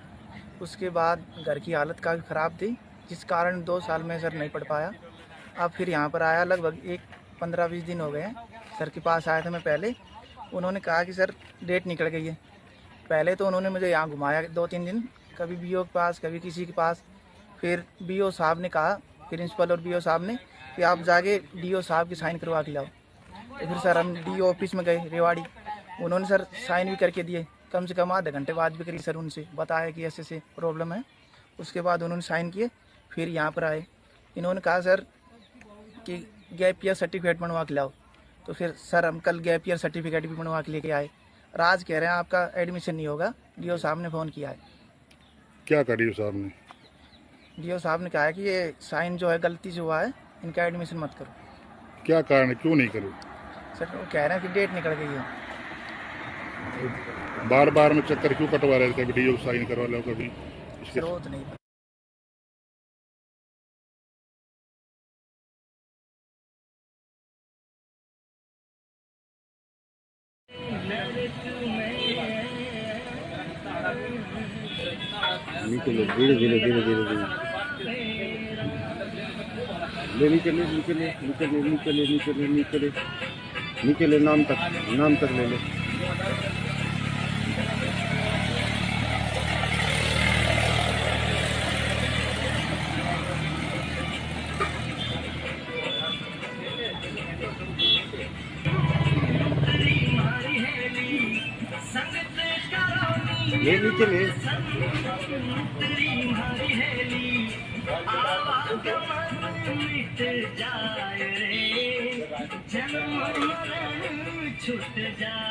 उसके बाद घर की हालत काफ़ी ख़राब थी, जिस कारण 2 साल में सर नहीं पढ़ पाया। अब फिर यहाँ पर आया, लगभग 15-20 दिन हो गए हैं। सर के पास आया था मैं पहले। उन्होंने कहा कि सर डेट निकल गई है। पहले तो उन्होंने मुझे यहाँ घुमाया 2-3 दिन, कभी बीओ के पास, कभी किसी के पास। फिर बीओ साहब ने कहा, प्रिंसिपल और बीओ साहब ने, कि आप जाके डीओ साहब की साइन करवा के लाओ। तो फिर सर हम डीओ ऑफिस में गए रेवाड़ी। उन्होंने सर साइन भी करके दिए। कम से कम आधे घंटे बाद भी करी सर, उनसे बताया कि ऐसे ऐसे प्रॉब्लम है। उसके बाद उन्होंने साइन किए, फिर यहाँ पर आए। इन्होंने कहा सर कि गैप ईयर सर्टिफिकेट बनवा के लाओ। तो फिर सर हम कल गैप ईयर सर्टिफिकेट भी बनवा के लेके आए। और आज कह रहे हैं आपका एडमिशन नहीं होगा। डीओ साहब ने फ़ोन किया है। क्या कहा डीओ साहब ने? डीओ साहब ने कहा है कि ये साइन जो है गलती से हुआ है, इनका एडमिशन मत करो। क्या कारण है, क्यों नहीं करे? सर वो कह रहे हैं कि डेट निकल गई है। बार बार में चक्कर क्यों कटवा रहे थे? कभी डीओ साइन करवा लो, कभी इसके? सर वो तो नहीं पता। नीचे ले, धीरे धीरे धीरे धीरे धीरे ले, नीचे ले, नीचे ले, नीचे ले, नीचे ले, नीचे ले, नीचे ले, नीचे ले, नाम तक ले ले। ले, नीचे ले। मिट जाए रे जन्म मरण छूट जाए।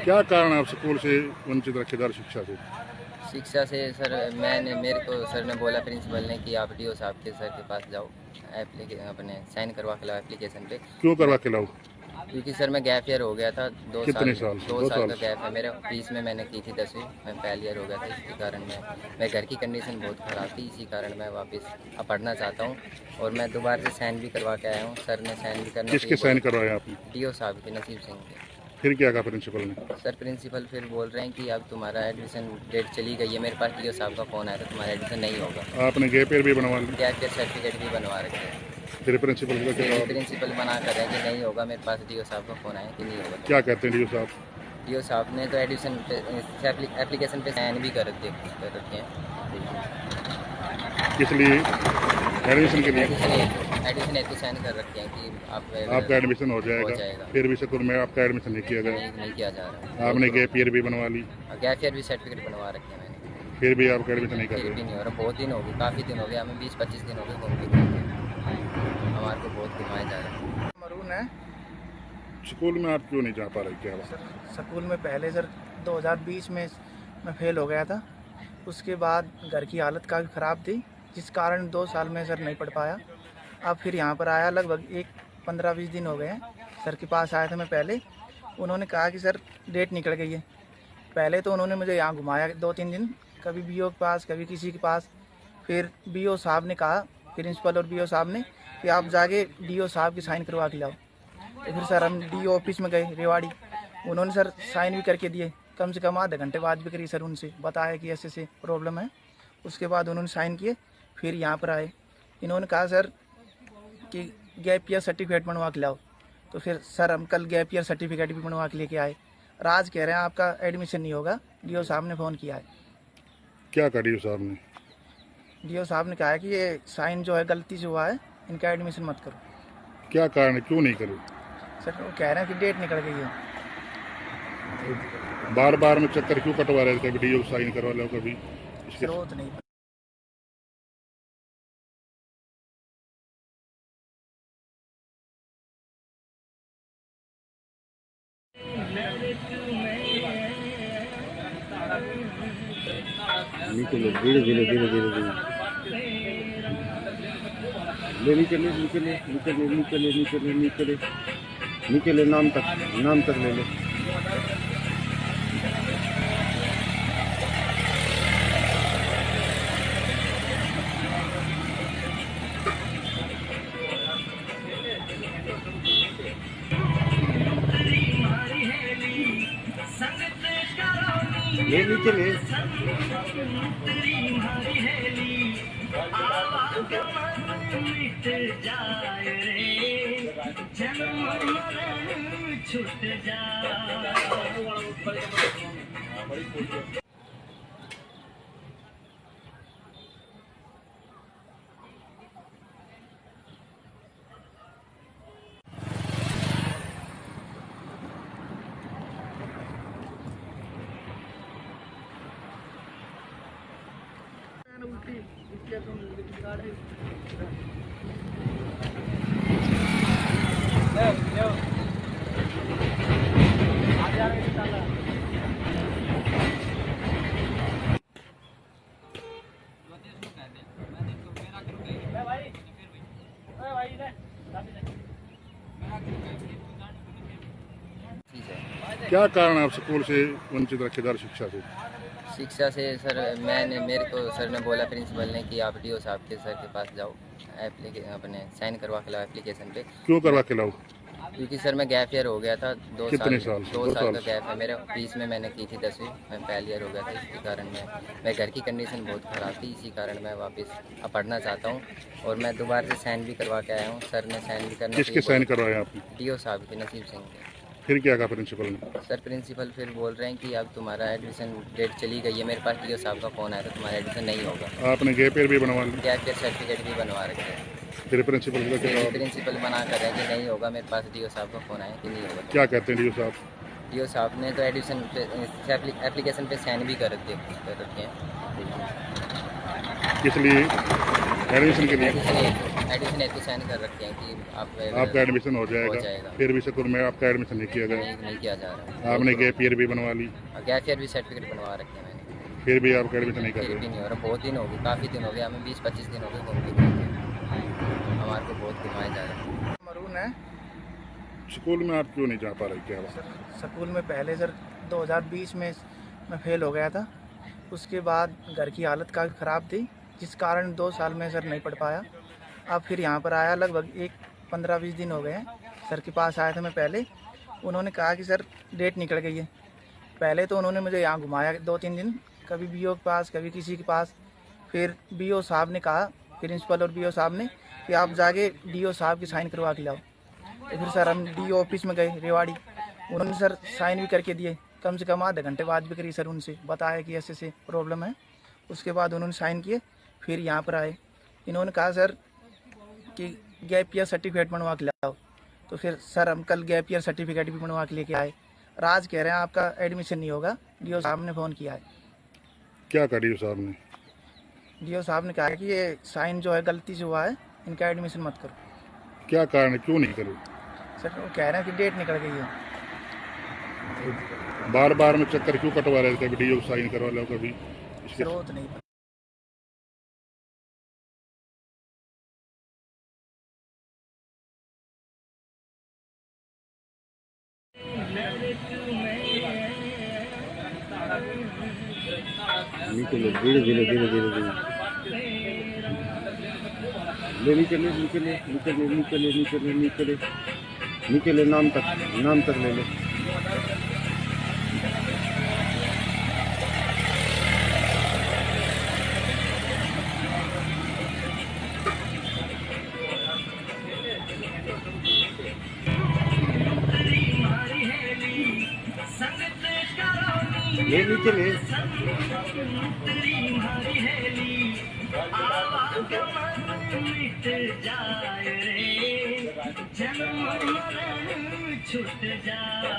क्या कारण है आप स्कूल से वंचित रखे जा रहे शिक्षा से? सर मेरे को सर ने बोला प्रिंसिपल ने कि आप डीओ साहब के सर के पास जाओ, अपने साइन करवा के लाओ एप्लीकेशन पे। क्यों करवा के लाओ? क्योंकि सर मैं गैप ईयर हो गया था, दो कितने साल साल? 2 साल का गैप है मेरे। बीच में मैंने की थी 10वीं, मैं फेल ईयर हो गया था। इसी कारण मैं घर की कंडीशन बहुत ख़राब थी, इसी कारण मैं वापस अब पढ़ना चाहता हूँ। और मैं दोबारा से साइन भी करवा के आया हूँ। सर ने साइन भी करना। किसके साइन करवाया आपने? डीओ साहब के, नसीब सिंह के। फिर क्या कहा प्रिंसिपल ने? सर प्रिंसिपल फिर बोल रहे हैं कि अब तुम्हारा एडमिशन डेट चली गई है। मेरे पास डीओ साहब का फ़ोन आया था, तुम्हारा एडमिशन नहीं होगा। आपने गैप ईयर भी बनवा लिया? गैप ईयर सर्टिफिकेट भी बनवा रखे हैं। फिर प्रिंसिपल का क्या जवाब? प्रिंसिपल मना कर रहे हैं कि नहीं होगा। मेरे पास डीओ साहब का फ़ोन आया कि नहीं होगा। क्या कहते हैं डीओ साहब? डीओ साहब ने तो एडमिशन एप्लीकेशन पे साइन भी कर रखे हैं। किस लिए? एडमिशन के लिए? एडमिशन हेतु साइन कर रखे हैं कि आपका एडमिशन हो जाएगा। फिर भी स्कूल में आपका एडमिशन नहीं किया गया? नहीं किया जा रहा। आपने गैप ईयर भी बनवा ली? गैप ईयर भी सर्टिफिकेट बनवा रखे हैं मैंने। फिर भी आपका एडमिशन नहीं कर फिर भी रहे? नहीं हो रहा। बहुत दिन हो गए, काफ़ी दिन हो गए, हमें 20-25 दिन हो गए घूमते हमारे को बहुत घुमाया जा रहा है। मरून है। स्कूल में आप क्यों नहीं जा पा रहे? क्या बात? सर स्कूल में पहले सर 2020 में मैं फेल हो गया था। उसके बाद घर की हालत काफ़ी ख़राब थी, जिस कारण 2 साल में सर नहीं पढ़ पाया। अब फिर यहाँ पर आया, लगभग 15-20 दिन हो गए हैं। सर के पास आया था मैं पहले। उन्होंने कहा कि सर डेट निकल गई है। पहले तो उन्होंने मुझे यहाँ घुमाया 2-3 दिन, कभी बीओ के पास, कभी किसी के पास। फिर बीओ साहब ने कहा, प्रिंसिपल और बीओ साहब ने, कि आप जाके डीओ साहब की साइन करवा के लाओ। तो फिर सर हम डीओ ऑफिस में गए रेवाड़ी। उन्होंने सर साइन भी करके दिए। कम से कम आधे घंटे बाद भी करी सर, उनसे बताया कि ऐसे ऐसे प्रॉब्लम है। उसके बाद उन्होंने साइन किए। फिर यहाँ पर आए। इन्होंने कहा सर कि गैप ईयर सर्टिफिकेट बनवा के लाओ। तो फिर सर हम कल गैप ईयर सर्टिफिकेट भी बनवा के लेके आए। और आज कह रहे हैं आपका एडमिशन नहीं होगा। डीओ साहब ने फ़ोन किया है। क्या कहा डीओ साहब ने? डीओ साहब ने कहा है कि ये साइन जो है गलती से हुआ है, इनका एडमिशन मत करो। क्या कारण है, क्यों नहीं करे? सर वो कह रहे हैं कि डेट निकल गई है। बार बार में चक्कर क्यों कटवा रहे थे? कभी डीओ साइन करवा लो, कभी इसके सर वो तो नहीं। नीचे ले, धीरे धीरे धीरे धीरे धीरे ले, नीचे ले, नीचे ले, नीचे ले, नीचे ले, नीचे ले, नीचे ले, नीचे ले, नाम तक ले ले। ले, नीचे ले। मिट जाए रे जन्म मरण छूट जाए। ठीक है। क्या कारण है आप स्कूल से वंचित रखे जा रहे शिक्षा से? शिक्षा से सर मेरे को सर ने बोला प्रिंसिपल ने कि आप डीओ साहब के सर के पास जाओ, अपने साइन करवा के लाओ एप्लीकेशन पे। क्यों करवा के लाओ? क्योंकि सर मैं गैप ईयर हो गया था दो कितने साल साल? 2 दो साल साल। का गैप है मेरे। बीच में मैंने की थी 10वीं, मैं पहल ईयर हो गया था, इसके कारण मैं घर की कंडीशन बहुत ख़राब थी, इसी कारण मैं वापस अब पढ़ना चाहता हूँ। और मैं दोबारा से साइन भी करवा के आया हूँ, सर ने साइन भी करने किसके साइन करवाए आपने? डीओ साहब के, नसीब सिंह के। फिर क्या कहा प्रिंसिपल ने? सर प्रिंसिपल फिर बोल रहे हैं कि अब तुम्हारा एडमिशन डेट चली गई है। मेरे पास डीओ साहब का फ़ोन आया था, तुम्हारा एडमिशन नहीं होगा। आपने गैप ईयर भी बनवा लिया? गैप ईयर सर्टिफिकेट भी बनवा रखे हैं। फिर प्रिंसिपल का क्या जवाब? प्रिंसिपल मना कर रहे हैं कि नहीं होगा। मेरे पास डीओ साहब का फ़ोन आया कि नहीं होगा। क्या कहते हैं डीओ साहब? डीओ साहब ने तो एडमिशन पे एप्लीकेशन पे साइन भी कर रखे हैं। किस लिए? एडमिशन के लिए? एडमिशन हेतु साइन कर रखे हैं कि आपका एडमिशन हो जाएगा। जाएगा। फिर भी स्कूल में आपका एडमिशन नहीं किया गया? नहीं किया जा रहा। आपने गैप ईयर भी बनवा ली, गैप ईयर भी सर्टिफिकेट बनवा रखे हैं मैंने, फिर भी आपका एडमिशन नहीं कर फिर भी रहे? नहीं हो रहा। बहुत दिन हो गए, काफ़ी दिन हो गए, हमें 20-25 दिन हो गए घूमते हमारे को बहुत घुमाया जा रहा है। मरून है स्कूल में आप क्यों नहीं जा पा रहे? क्या बात? सर। स्कूल में पहले सर 2020 में मैं फेल हो गया था। उसके बाद घर की हालत काफ़ी ख़राब थी, जिस कारण 2 साल में सर नहीं पढ़ पाया। अब फिर यहाँ पर आया, लगभग 15-20 दिन हो गए हैं। सर के पास आया था मैं पहले, उन्होंने कहा कि सर डेट निकल गई है। पहले तो उन्होंने मुझे यहाँ घुमाया 2-3 दिन, कभी बीओ के पास, कभी किसी के पास। फिर बीओ साहब ने कहा, प्रिंसिपल और बीओ साहब ने, कि आप जाके डीओ साहब की साइन करवा के लाओ। तो फिर सर हम डीओ ऑफिस में गए रेवाड़ी, उन्होंने सर साइन भी करके दिए। कम से कम आधे घंटे बाद भी करी सर, उनसे बताया कि ऐसे ऐसे प्रॉब्लम है। उसके बाद उन्होंने साइन किए, फिर यहाँ पर आए। इन्होंने कहा सर कि गैप ईयर सर्टिफिकेट बनवा के लाओ। तो फिर सर हम कल गैप ईयर सर्टिफिकेट भी बनवा के लेके आए। राज कह रहे हैं आपका एडमिशन नहीं होगा, डीओ साहब ने फ़ोन किया है। क्या कहा डीओ साहब ने? डीओ साहब ने कहा है कि ये साइन जो है गलती से हुआ है, इनका एडमिशन मत करो। क्या कारण है, क्यों नहीं करो? सर वो कह रहे हैं कि डेट निकल गई है। बार बार में चक्कर क्यों कटवा रहे थे? कभी डीओ साइन करवा लो, कभी इसके सर वो तो नहीं पता। निकले धीरे धीरे धीरे धीरे धीरे निकले निकले निकले निकले निकले निकले निकले नाम तक ले लो। ये निकले मिट जाए रे, जन्म मरण छूट जाए।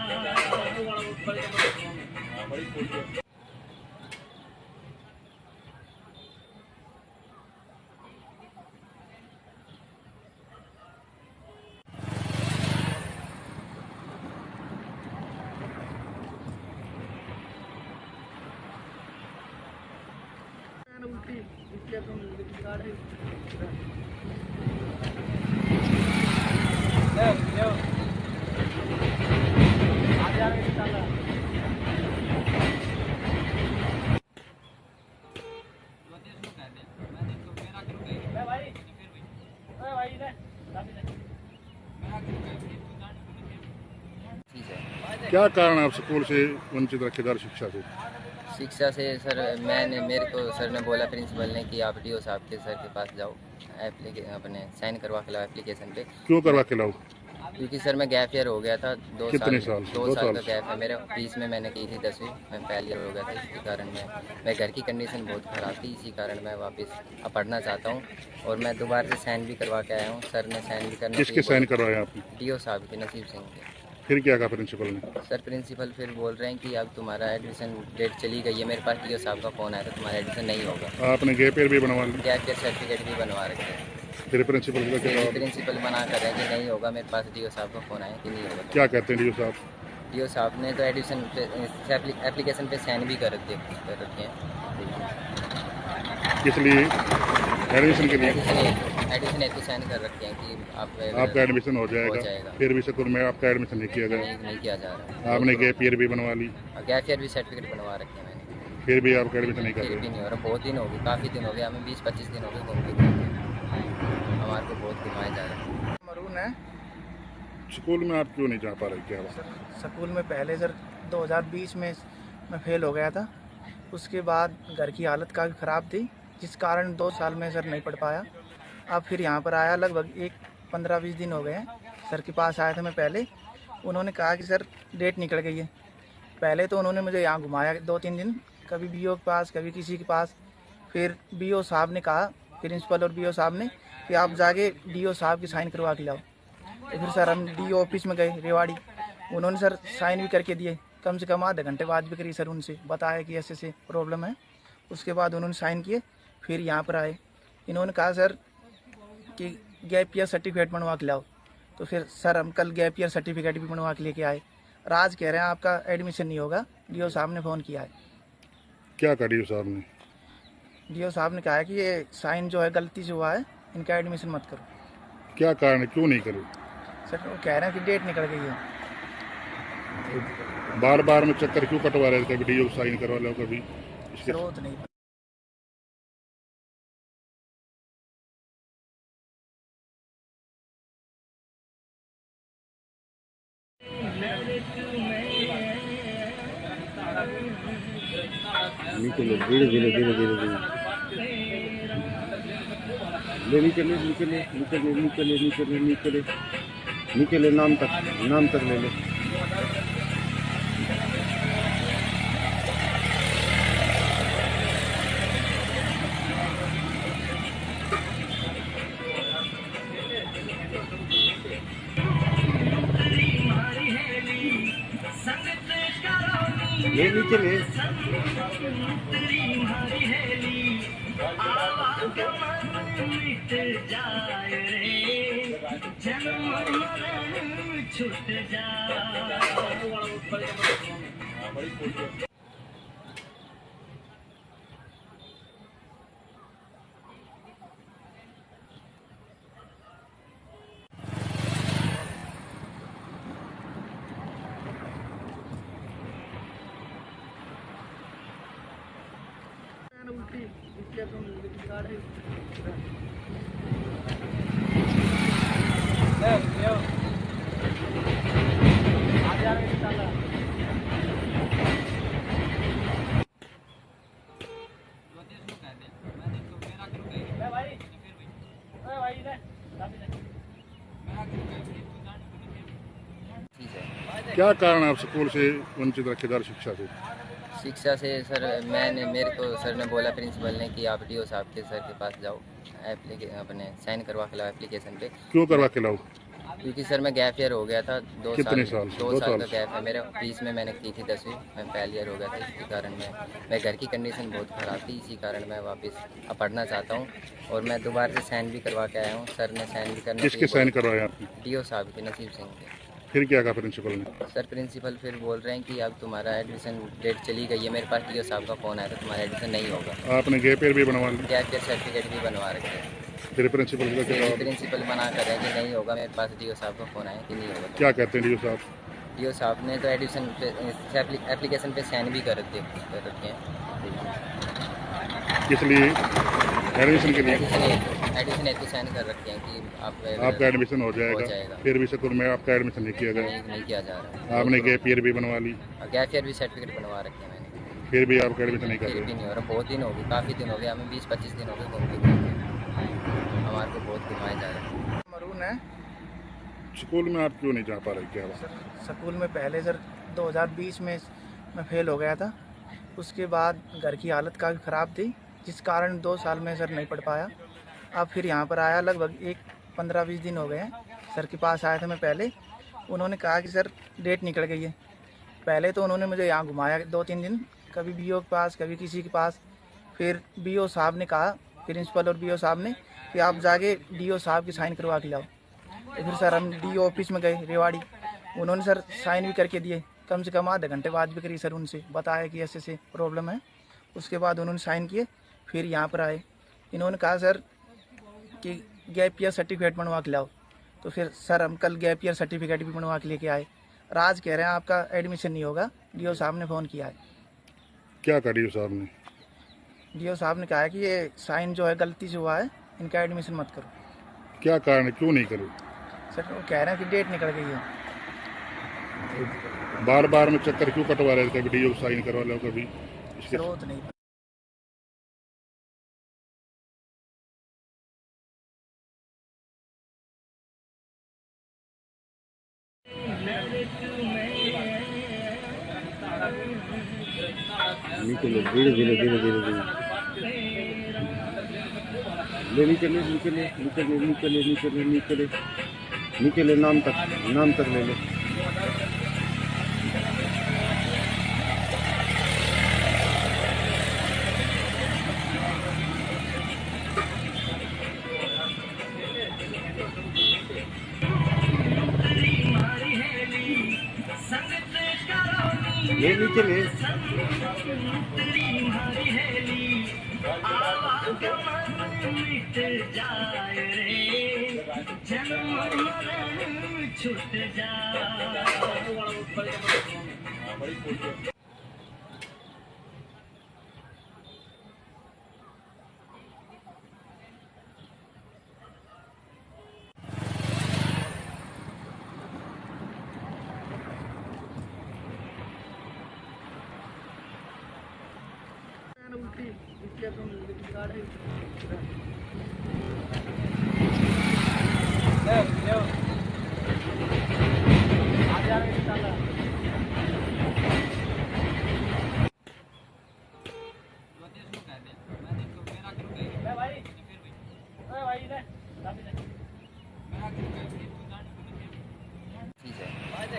ठीक है। क्या कारण है आप स्कूल से वंचित रखे जा रहे शिक्षा से? शिक्षा से सर मेरे को सर ने बोला प्रिंसिपल ने कि आप डीओ साहब के सर के पास जाओ, अपने साइन करवा के लाओ एप्लीकेशन पे। क्यों करवा के लाओ? क्योंकि सर मैं गैप ईयर हो गया था कितने साल? 2 दो साल साल। का गैप है मेरे। बीच में मैंने की थी 10वीं, मैं पहल ईयर हो गया था, इसके कारण मैं घर की कंडीशन बहुत ख़राब थी, इसी कारण मैं वापस अब पढ़ना चाहता हूँ। और मैं दोबारा से साइन भी करवा के आया हूँ, सर ने साइन भी करने किसके साइन करवाए आपने? डीओ साहब के, नसीब सिंह के। फिर क्या कहा प्रिंसिपल ने? सर प्रिंसिपल फिर बोल रहे हैं कि अब तुम्हारा एडमिशन डेट चली गई है। मेरे पास डीओ साहब का फ़ोन आया था, तुम्हारा एडमिशन नहीं होगा। आपने गैप ईयर भी बनवा लिया? गैप ईयर सर्टिफिकेट भी बनवा रखे हैं। फिर प्रिंसिपल का क्या जवाब? प्रिंसिपल मना कर रहे हैं कि नहीं होगा। मेरे पास डीओ साहब का फ़ोन आया कि नहीं होगा। क्या कहते हैं डीओ साहब? डीओ साहब ने तो एडमिशन पे एप्लीकेशन पे साइन भी कर रखे हैं। किस लिए? एडमिशन के लिए? एडमिशन हेतु साइन कर रखे हैं कि आपका एडमिशन हो जाएगा। फिर भी स्कूल में आपका एडमिशन नहीं किया गया? नहीं किया जा रहा। आपने गैप ईयर भी बनवा ली? गैप ईयर भी सर्टिफिकेट बनवा रखे हैं मैंने। फिर भी आपका एडमिशन नहीं कर फिर भी रहे? नहीं हो रहा। बहुत दिन हो गए, काफ़ी दिन हो गए, हमें 20-25 दिन हो गए घूमते हमारे को बहुत घुमाया जा रहा है। मरून है स्कूल में आप क्यों नहीं जा पा रहे? क्या बात? सर। स्कूल में पहले सर 2020 में मैं फेल हो गया था। उसके बाद घर की हालत काफ़ी ख़राब थी, जिस कारण 2 साल में सर नहीं पढ़ पाया। अब फिर यहाँ पर आया, लगभग 15-20 दिन हो गए हैं। सर के पास आया था मैं पहले। उन्होंने कहा कि सर डेट निकल गई है। पहले तो उन्होंने मुझे यहाँ घुमाया 2-3 दिन, कभी बीओ के पास, कभी किसी के पास। फिर बीओ साहब ने कहा, प्रिंसिपल और बीओ साहब ने, कि आप जाके डीओ साहब की साइन करवा के लाओ। तो फिर सर हम डीओ ऑफिस में गए रेवाड़ी। उन्होंने सर साइन भी करके दिए। कम से कम आधे घंटे बाद भी करी सर, उनसे बताया कि ऐसे ऐसे प्रॉब्लम है। उसके बाद उन्होंने साइन किए। फिर यहाँ पर आए, इन्होंने कहा सर कि गैप ईयर सर्टिफिकेट बनवा के लाओ। तो फिर सर हम कल गैप ईयर सर्टिफिकेट भी बनवा के लेके आए। आज कह रहे हैं आपका एडमिशन नहीं होगा। डीओ साहब ने फ़ोन किया है। क्या कहा डीओ साहब ने? डीओ साहब ने कहा है कि ये साइन जो है गलती से हुआ है, इनका एडमिशन मत करो। क्या कारण है, क्यों नहीं करे? सर वो कह रहे हैं कि डेट निकल गई है। बार बार में चक्कर क्यों कटवा रहे थे? कभी डीओ साइन करवा लो, कभी सर वो तो नहीं। नीचे ले, धीरे धीरे धीरे धीरे धीरे ले, नीचे ले, नीचे ले, नीचे ले, नीचे ले, नीचे ले, नीचे ले, नीचे ले, नाम तक ले ले। ले, नीचे ले। मिट जाए रे, जन्म मरण छूट जाए। ठीक है। क्या कारण है आप स्कूल से वंचित रखेदार शिक्षा से? शिक्षा से सर मेरे को सर ने बोला, प्रिंसिपल ने, कि आप डीओ साहब के सर के पास जाओ, अपने साइन करवा के लाओ एप्लीकेशन पे। क्यों करवा के लाओ? क्योंकि सर मैं गैप ईयर हो गया था। दो कितने साल साल? 2 साल का गैप है मेरा। 20 में मैंने की थी 10वीं, मैं फेल ईयर हो गया था। इसी कारण मैं घर की कंडीशन बहुत ख़राब थी, इसी कारण मैं वापस अब पढ़ना चाहता हूँ। और मैं दोबारा से साइन भी करवा के आया हूँ। सर ने साइन भी करना। किसके साइन करवाया आपने? डीओ साहब के, नसीब सिंह के। फिर क्या कहा प्रिंसिपल ने? सर प्रिंसिपल फिर बोल रहे हैं कि अब तुम्हारा एडमिशन डेट चली गई है। मेरे पास डीओ साहब का फ़ोन आया था, तुम्हारा एडमिशन नहीं होगा। आपने गैप ईयर भी बनवा लिया? गैप ईयर सर्टिफिकेट भी बनवा रखे हैं। फिर प्रिंसिपल का क्या जवाब? प्रिंसिपल मना कर रहे हैं कि नहीं होगा। मेरे पास डीओ साहब का फ़ोन आया कि नहीं होगा। क्या कहते हैं डीओ साहब? डीओ साहब ने तो एडमिशन पे एप्लीकेशन पे साइन भी कर रखे हैं। किस लिए? एडमिशन के लिए? एडमिशन हेतु साइन कर रखे हैं कि आपका एडमिशन हो जाएगा। फिर भी स्कूल में आपका एडमिशन नहीं किया गया? नहीं किया जा रहा। आपने गैप ईयर भी बनवा ली? गैप ईयर भी सर्टिफिकेट बनवा रखे हैं मैंने। फिर भी आपका एडमिशन नहीं कर फिर रहे? भी नहीं हो रहा। बहुत दिन हो गए, काफ़ी दिन हो गए, हमें 20-25 दिन हो गए घूमते हमारे को बहुत घुमाया जा रहा है। मरून है स्कूल में आप क्यों नहीं जा पा रहे? क्या बात? सर। स्कूल में पहले सर 2020 में मैं फेल हो गया था। उसके बाद घर की हालत काफ़ी ख़राब थी, जिस कारण 2 साल में सर नहीं पढ़ पाया। अब फिर यहाँ पर आया, लगभग 15-20 दिन हो गए हैं। सर के पास आया था मैं पहले। उन्होंने कहा कि सर डेट निकल गई है। पहले तो उन्होंने मुझे यहाँ घुमाया 2-3 दिन, कभी बीओ के पास, कभी किसी के पास। फिर बीओ साहब ने कहा, प्रिंसिपल और बीओ साहब ने, कि आप जाके डीओ साहब की साइन करवा के लाओ। तो फिर सर हम डीओ ऑफिस में गए रेवाड़ी। उन्होंने सर साइन भी करके दिए। कम से कम आधे घंटे बाद भी करी सर, उनसे बताया कि ऐसे ऐसे प्रॉब्लम है। उसके बाद उन्होंने साइन किए, फिर यहाँ पर आए। इन्होंने कहा सर कि गैप ईयर सर्टिफिकेट बनवा के लाओ। तो फिर सर हम कल गैप ईयर सर्टिफिकेट भी बनवा के लेके आए। राज कह रहे हैं आपका एडमिशन नहीं होगा, डीओ साहब ने फ़ोन किया है। क्या कहा डीओ साहब ने? डीओ साहब ने कहा है कि ये साइन जो है गलती से हुआ है, इनका एडमिशन मत करो। क्या कारण है, क्यों नहीं करे? सर वो कह रहे हैं कि डेट निकल गई है। बार बार में चक्कर क्यों कटवा रहे थे? कभी डीओ साइन करवा लो, कभी इसके सर वो तो नहीं। निकले धीरे धीरे धीरे धीरे धीरे ले निकले निकले निकले निकले निकले निकले निकले नाम तक ले लो। ये निकले मिट जाए रे, जन्म मरण छूट जाए।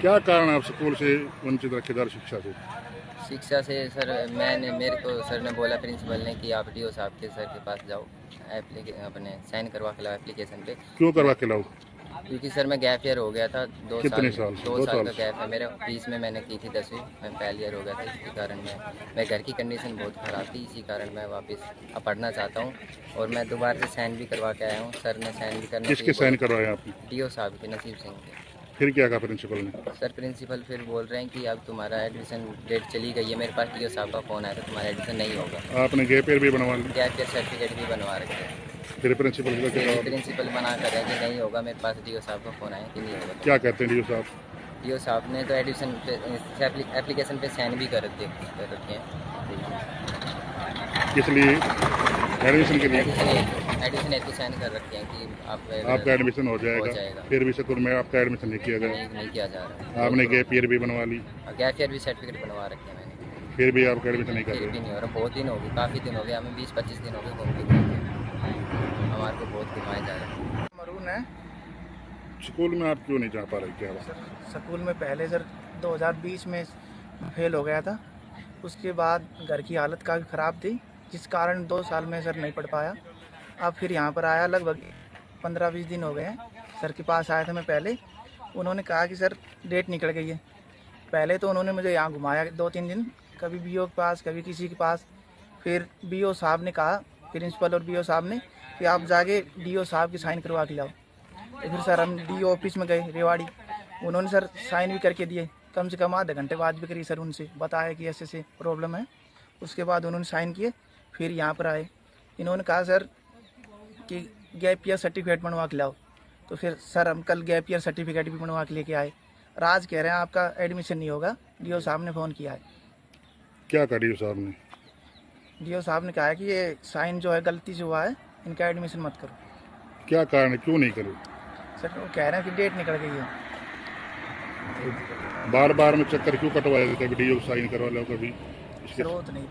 क्या कारण है आप स्कूल से वंचित रखे जा रहे शिक्षा से? सर मेरे को सर ने बोला, प्रिंसिपल ने, कि आप डीओ साहब के सर के पास जाओ, अपने साइन करवा के लाओ एप्लीकेशन पे। क्यों करवा के लाओ? क्योंकि सर मैं गैप ईयर हो गया था, दो कितने साल साल? 2 साल का गैप है मेरे। बीच में मैंने की थी 10वीं, मैं फेल ईयर हो गया था। इसी कारण मैं घर की कंडीशन बहुत ख़राब थी, इसी कारण मैं वापस अब पढ़ना चाहता हूँ। और मैं दोबारा से साइन भी करवा के आया हूँ। सर ने साइन भी करने किसके साइन करवाए आपने? डीओ साहब के, नसीब सिंह के। फिर क्या कहा प्रिंसिपल ने? सर प्रिंसिपल फिर बोल रहे हैं कि अब तुम्हारा एडमिशन डेट चली गई है। मेरे पास डीओ साहब का फ़ोन आया था, तुम्हारा एडमिशन नहीं होगा। आपने गैप ईयर भी बनवा लिया? गैप ईयर सर्टिफिकेट भी बनवा रखे हैं। फिर प्रिंसिपल का क्या जवाब? प्रिंसिपल मना कर रहे हैं कि नहीं होगा। मेरे पास डीओ साहब का फ़ोन आया कि नहीं होगा। क्या कहते हैं डीओ साहब? डीओ साहब ने तो एडमिशन पे एप्लीकेशन पे साइन भी कर रखे हैं। किस लिए? एडमिशन के लिए? एडमिशन हेतु साइन कर रखे हैं कि आपका एडमिशन हो जाएगा। फिर भी स्कूल में आपका एडमिशन नहीं किया गया? नहीं किया जा रहा। आपने गैप ईयर भी बनवा ली? गैप ईयर भी सर्टिफिकेट बनवा रखे हैं मैंने। फिर भी आपका एडमिशन नहीं कर फिर भी रहे? नहीं हो रहा। बहुत दिन हो गए, काफ़ी दिन हो गए, हमें 20-25 दिन हो गए घूमते हमारे को बहुत घुमाया जा रहा है। मरून है स्कूल में आप क्यों नहीं जा पा रहे? क्या बात? सर, स्कूल में पहले सर 2020 में फेल हो गया था। उसके बाद घर की हालत काफ़ी ख़राब थी, जिस कारण 2 साल में सर नहीं पढ़ पाया। अब फिर यहाँ पर आया, लगभग 15-20 दिन हो गए हैं। सर के पास आया था मैं पहले। उन्होंने कहा कि सर डेट निकल गई है। पहले तो उन्होंने मुझे यहाँ घुमाया 2-3 दिन, कभी बीओ के पास, कभी किसी के पास। फिर बीओ साहब ने कहा, प्रिंसिपल और बीओ साहब ने, कि आप जाके डीओ साहब की साइन करवा के लाओ। तो फिर सर हम डीओ ऑफिस में गए रेवाड़ी। उन्होंने सर साइन भी करके दिए। कम से कम आधे घंटे बाद भी करी सर, उनसे बताया कि ऐसे ऐसे प्रॉब्लम है। उसके बाद उन्होंने साइन किए, फिर यहाँ पर आए। इन्होंने कहा सर कि गैप ईयर सर्टिफिकेट बनवा के लाओ। तो फिर सर हम कल गैप ईयर सर्टिफिकेट भी बनवा के लेके आए। राज कह रहे हैं आपका एडमिशन नहीं होगा, डीओ साहब ने फ़ोन किया है। क्या कहा डीओ साहब ने? डीओ साहब ने कहा है कि ये साइन जो है गलती से हुआ है, इनका एडमिशन मत करो। क्या कारण है, क्यों नहीं करे? सर वो कह रहे हैं कि डेट निकल गई है। बार बार में चक्कर क्यों कटवा रहे थे? कभी डीओ साइन करवा लो, कभी इसके सर वो तो नहीं।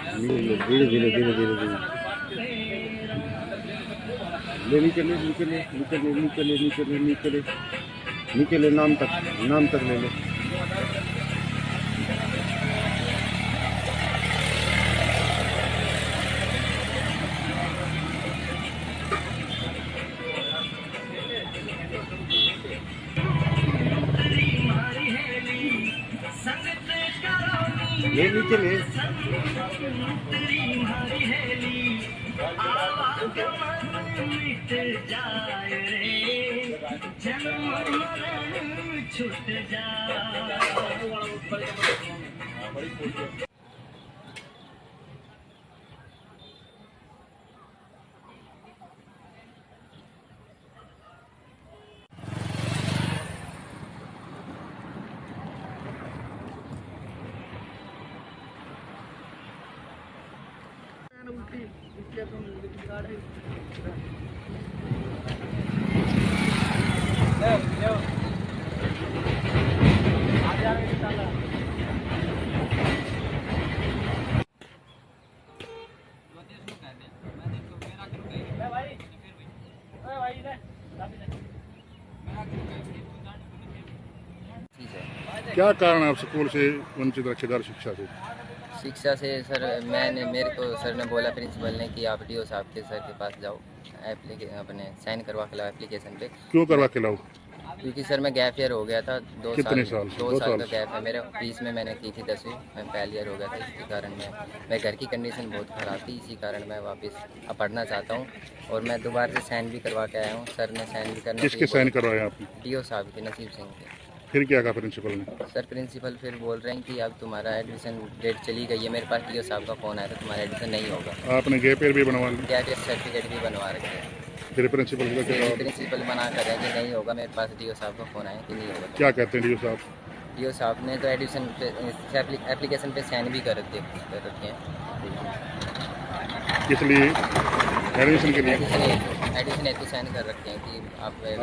धीरे धीरे धीरे धीरे धीरे ले नीचे ले नीचे ले नीचे ले नीचे ले नीचे ले नीचे ले नीचे ले नाम तक ले ले ले नीचे ले मिट जाए रे जन्म मरण छूट जाए। ठीक है। क्या कारण है आप स्कूल से वंचित रखेदार शिक्षा से? शिक्षा से सर मेरे को सर ने बोला प्रिंसिपल ने कि आप डीओ साहब के सर के पास जाओ, अपने साइन करवा के लाओ एप्लीकेशन पे। क्यों करवा के लाओ? क्योंकि सर मैं गैप ईयर हो गया था दो कितने साल साल? 2 साल का गैप है मेरे। 20 में मैंने की थी 10वीं, मैं पहले ईयर हो गया था। इसी कारण मैं घर की कंडीशन बहुत ख़राब थी, इसी कारण मैं वापस अब पढ़ना चाहता हूँ। और मैं दोबारा से साइन भी करवा के आया हूँ। सर ने साइन भी करना किसके साइन करवाए आपने? डीओ साहब के, नसीब सिंह के। फिर क्या कहा प्रिंसिपल ने? सर प्रिंसिपल फिर बोल रहे हैं कि अब तुम्हारा एडमिशन डेट चली गई है। मेरे पास डीओ साहब का फ़ोन आया था, तुम्हारा एडमिशन नहीं होगा। आपने गैप ईयर भी बनवा लिया? गैप ईयर सर्टिफिकेट भी बनवा रखे हैं। फिर प्रिंसिपल का क्या? प्रिंसिपल मना कर रहे हैं कि नहीं होगा। मेरे पास डीओ साहब का फ़ोन आया कि नहीं होगा। क्या कहते हैं डीओ साहब? डीओ साहब ने तो एडमिशन पे एप्लीकेशन पे साइन भी कर रखे हैं। किस लिए? एडमिशन के लिए? एडमिशन हेतु साइन कर रखे हैं कि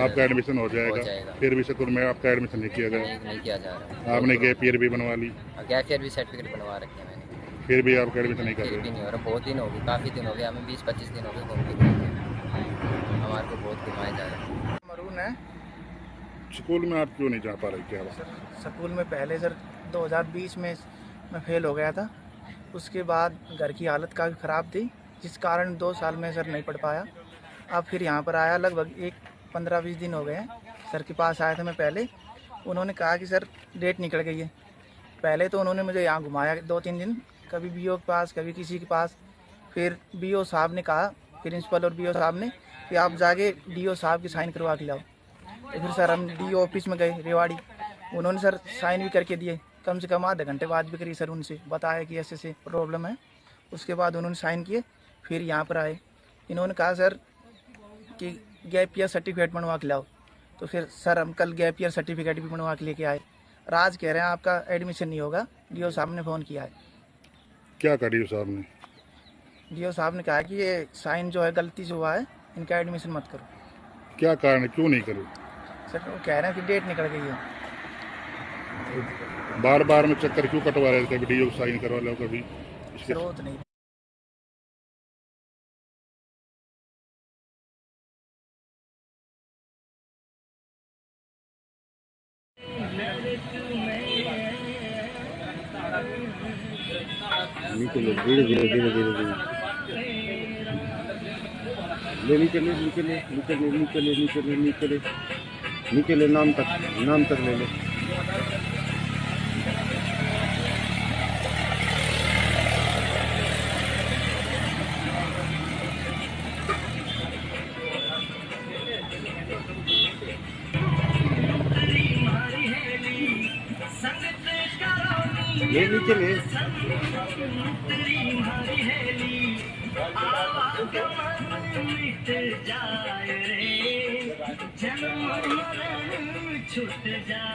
आपका एडमिशन हो जाएगा। फिर भी स्कूल में आपका एडमिशन नहीं किया गया? नहीं किया जा रहा। आपने गैप ईयर भी बनवा ली? गैप ईयर भी सर्टिफिकेट बनवा रखे हैं मैंने। फिर भी आपका एडमिशन नहीं कर फिर भी रहे? नहीं हो रहा। बहुत दिन हो गए, काफ़ी दिन हो गए, हमें 20-25 दिन हो गए घूमते हमारे को बहुत घुमाया जा रहा है। मरून है स्कूल में आप क्यों नहीं जा पा रहे? क्या बात? सर। स्कूल में पहले सर 2020 में मैं फेल हो गया था। उसके बाद घर की हालत काफ़ी ख़राब थी, जिस कारण 2 साल में सर नहीं पढ़ पाया। अब फिर यहाँ पर आया, लगभग 15-20 दिन हो गए हैं। सर के पास आया था मैं पहले। उन्होंने कहा कि सर डेट निकल गई है। पहले तो उन्होंने मुझे यहाँ घुमाया 2-3 दिन, कभी बीओ के पास, कभी किसी के पास। फिर बीओ साहब ने कहा, प्रिंसिपल और बीओ साहब ने, कि आप जाके डीओ साहब की साइन करवा के लाओ। तो फिर सर हम डीओ ऑफिस में गए रेवाड़ी। उन्होंने सर साइन भी करके दिए। कम से कम आधे घंटे बाद भी करी सर, उनसे बताया कि ऐसे ऐसे प्रॉब्लम है। उसके बाद उन्होंने साइन किए। फिर यहाँ पर आए, इन्होंने कहा सर कि गैप ईयर सर्टिफिकेट बनवा के लाओ। तो फिर सर हम कल गैप ईयर सर्टिफिकेट भी बनवा के लेके आए। आज कह रहे हैं आपका एडमिशन नहीं होगा। डीओ साहब ने फ़ोन किया है। क्या कहा डीओ साहब ने? डीओ साहब ने कहा कि ये साइन जो है गलती से हुआ है, इनका एडमिशन मत करो। क्या कारण है, क्यों नहीं करो? सर वो कह रहे हैं कि डेट निकल गई है। बार बार में चक्कर क्यों कटवा रहे थे? कभी डीओ साइन करवा लो, कभी सर वो तो नहीं। नीचे ले धीरे धीरे धीरे धीरे धीरे ले नीचे ले नीचे ले नीचे ले नीचे ले नीचे ले नीचे ले नीचे ले नाम तक ले ले ले नीचे ले मिट जाए रे जन्म मरण छूट जाए।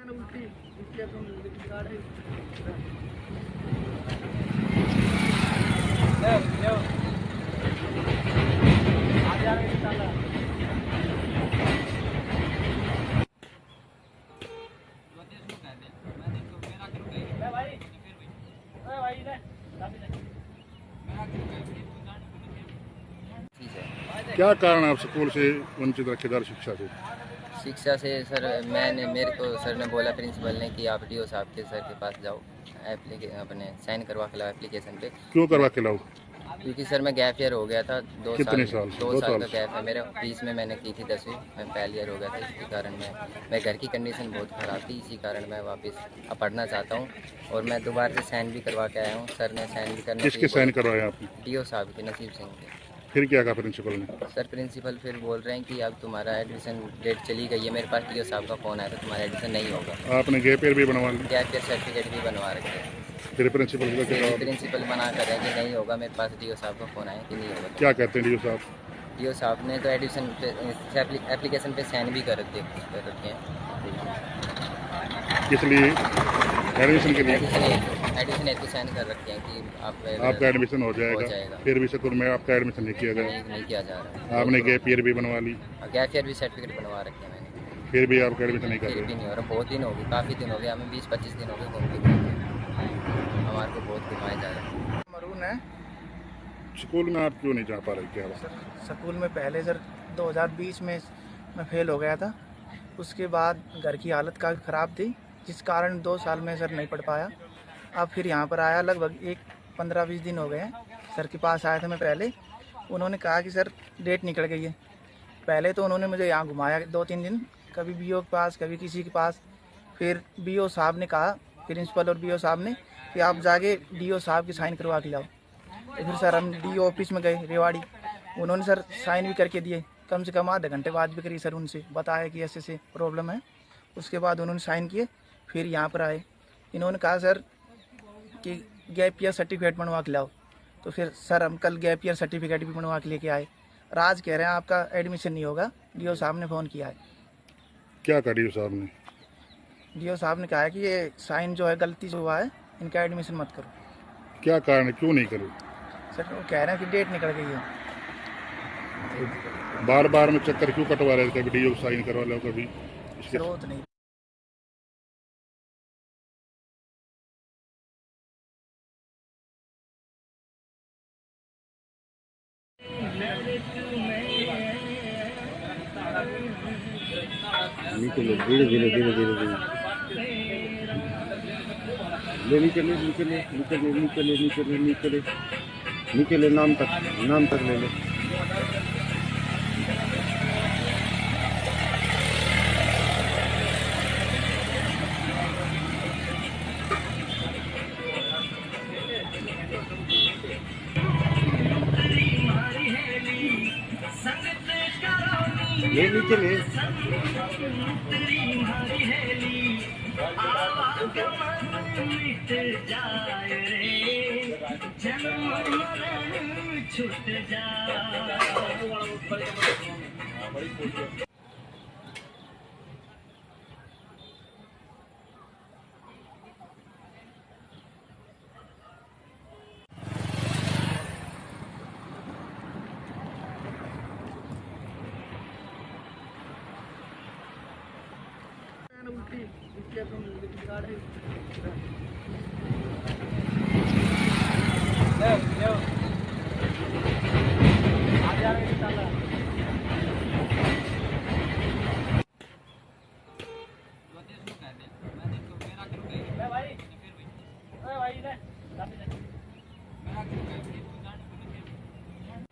ठीक है। क्या कारण है आप स्कूल से वंचित रखे जा रहे शिक्षा से? शिक्षा से सर मेरे को सर ने बोला प्रिंसिपल ने कि आप डीओ साहब के सर के पास जाओ, अपने साइन करवा के लाओ एप्लीकेशन पे। क्यों करवा के लाओ? क्योंकि सर मैं गैप ईयर हो गया था दो कितने साल साल? 2 दो साल साल। का गैप है मेरे। बीच में मैंने की थी 10वीं, मैं पहले ईयर हो गया था, इसी कारण मैं घर की कंडीशन बहुत ख़राब थी, इसी कारण मैं वापस अब पढ़ना चाहता हूँ। और मैं दोबारा से साइन भी करवा के आया हूँ, सर ने साइन भी करने किसके साइन करवाए आपने? डीओ साहब के, नसीब सिंह के। फिर क्या कहा प्रिंसिपल ने? सर प्रिंसिपल फिर बोल रहे हैं कि अब तुम्हारा एडमिशन डेट चली गई है। मेरे पास डीओ साहब का फ़ोन आया था, तुम्हारा एडमिशन नहीं होगा। आपने गैप ईयर भी बनवा लिया? गैप ईयर सर्टिफिकेट भी बनवा रखे हैं। फिर प्रिंसिपल का क्या जवाब? प्रिंसिपल मना कर रहे हैं कि नहीं होगा। मेरे पास डीओ साहब का फ़ोन आया कि नहीं होगा। क्या कहते हैं डीओ साहब? डीओ साहब ने तो एडमिशन पे एप्लीकेशन पे साइन भी कर रखे हैं। किस लिए? एडमिशन के लिए? एडमिशन हेतु साइन कर रखे हैं कि आपका एडमिशन हो जाएगा। जाएगा। फिर भी स्कूल में आपका एडमिशन नहीं किया गया। नहीं किया जा रहा। आपने गैप ईयर भी बनवा ली, गैप ईयर भी सर्टिफिकेट बनवा रखे हैं मैंने, फिर भी आपका एडमिशन नहीं कर फिर भी रहे। नहीं हो रहा। बहुत दिन हो गए, काफ़ी दिन हो गए, हमें 20-25 दिन हो गए घूमते हमारे को बहुत घुमाया जा रहा है। मरून है स्कूल में आप क्यों नहीं जा पा रहे? क्या बात? सर। स्कूल में पहले सर 2020 में मैं फेल हो गया था। उसके बाद घर की हालत काफ़ी ख़राब थी, जिस कारण 2 साल में सर नहीं पढ़ पाया। अब फिर यहाँ पर आया, लगभग 15-20 दिन हो गए हैं। सर के पास आया था मैं पहले, उन्होंने कहा कि सर डेट निकल गई है। पहले तो उन्होंने मुझे यहाँ घुमाया 2-3 दिन, कभी बीओ के पास, कभी किसी के पास। फिर बीओ साहब ने कहा, प्रिंसिपल और बीओ साहब ने, कि आप जाके डीओ साहब की साइन करवा के लाओ। तो फिर सर हम डीओ ऑफिस में गए रेवाड़ी, उन्होंने सर साइन भी करके दिए। कम से कम आधे घंटे बाद भी करी सर, उनसे बताया कि ऐसे ऐसे प्रॉब्लम है। उसके बाद उन्होंने साइन किए, फिर यहाँ पर आए। इन्होंने कहा सर कि गैप ईयर सर्टिफिकेट बनवा के लाओ। तो फिर सर हम कल गैप ईयर सर्टिफिकेट भी बनवा के लेके आए। आज कह रहे हैं आपका एडमिशन नहीं होगा, डीओ साहब ने फ़ोन किया है। क्या कहा डीओ साहब ने? डीओ साहब ने कहा है कि ये साइन जो है गलती से हुआ है, इनका एडमिशन मत करो। क्या कारण है, क्यों नहीं करो? सर वो कह रहे हैं कि डेट निकल गई है। बार बार में चक्कर क्यों कटवा रहे थे? कभी डीओ साइन करवा लो, कभी सर वो तो नहीं। नीचे लो, धीरे धीरे धीरे धीरे धीरे ले, नीचे ले, नीचे ले, नीचे ले, नीचे ले, नीचे ले, नीचे ले, नीचे ले, नाम तक ले ले। ले, नीचे ले। मिट जाए रे, जन्म मरण छूट जाए।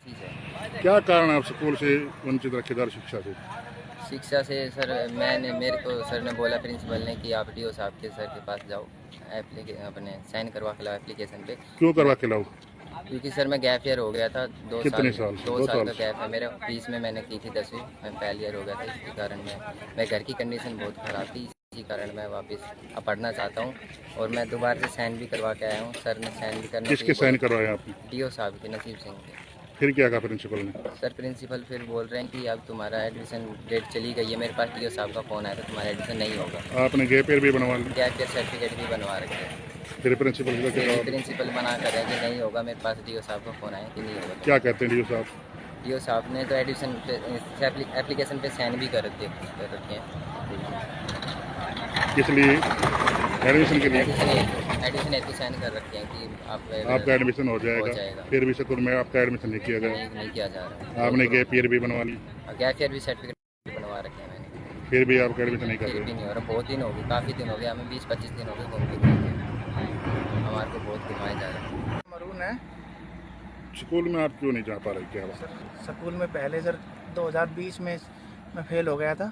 ठीक है। क्या कारण है आप स्कूल से वंचित रखे जा रहे शिक्षा से? शिक्षा से सर मेरे को सर ने बोला प्रिंसिपल ने कि आप डीओ साहब के सर के पास जाओ, अपने साइन करवा के लाओ एप्लीकेशन पे। क्यों करवा के लाओ? क्योंकि सर मैं गैप ईयर हो गया था कितने साल? 2 दो साल साल। का गैप है मेरे। बीच में मैंने की थी 10वीं, मैं पहले ईयर हो गया था, इसी कारण मैं घर की कंडीशन बहुत ख़राब थी, इसी कारण मैं वापस अब पढ़ना चाहता हूँ। और मैं दोबारा से साइन भी करवा के आया हूँ, सर ने साइन भी करने किसके साइन करवाए आपने? डीओ साहब के, नसीब सिंह के। फिर क्या कहा प्रिंसिपल ने? सर प्रिंसिपल फिर बोल रहे हैं कि अब तुम्हारा एडमिशन डेट चली गई है, मेरे पास डीओ साहब का फ़ोन आया था, तुम्हारा एडमिशन नहीं होगा। आपने गैप ईयर भी बनवा लिया? गैप ईयर सर्टिफिकेट भी बनवा रखे हैं। फिर प्रिंसिपल का क्या? प्रिंसिपल मना कर रहे हैं कि नहीं होगा, मेरे पास डीओ साहब का फ़ोन आया कि नहीं होगा। क्या कहते हैं डीओ साहब? डीओ साहब ने तो एडमिशन एप्लीकेशन पे साइन भी कर रखे हैं। किस लिए? एडमिशन के लिए? एडमिशन हेतु साइन कर रखे हैं कि आपका एडमिशन हो जाएगा। फिर भी स्कूल में आपका एडमिशन नहीं किया गया? नहीं किया जा रहा है। आपने गैप ईयर भी बनवा ली? गैप ईयर भी सर्टिफिकेट बनवा रखे हैं मैंने, फिर भी आपका एडमिशन नहीं कर फिर भी रहे? नहीं हो रहा। बहुत दिन हो गए, काफ़ी दिन हो गए, हमें 20-25 दिन हो गए घूमते घूमते, हमारे को बहुत घुमाया जा रहा है। मरून है स्कूल में आप क्यों नहीं जा पा रहे? क्या बात? सर। स्कूल में पहले सर 2020 में मैं फेल हो गया था।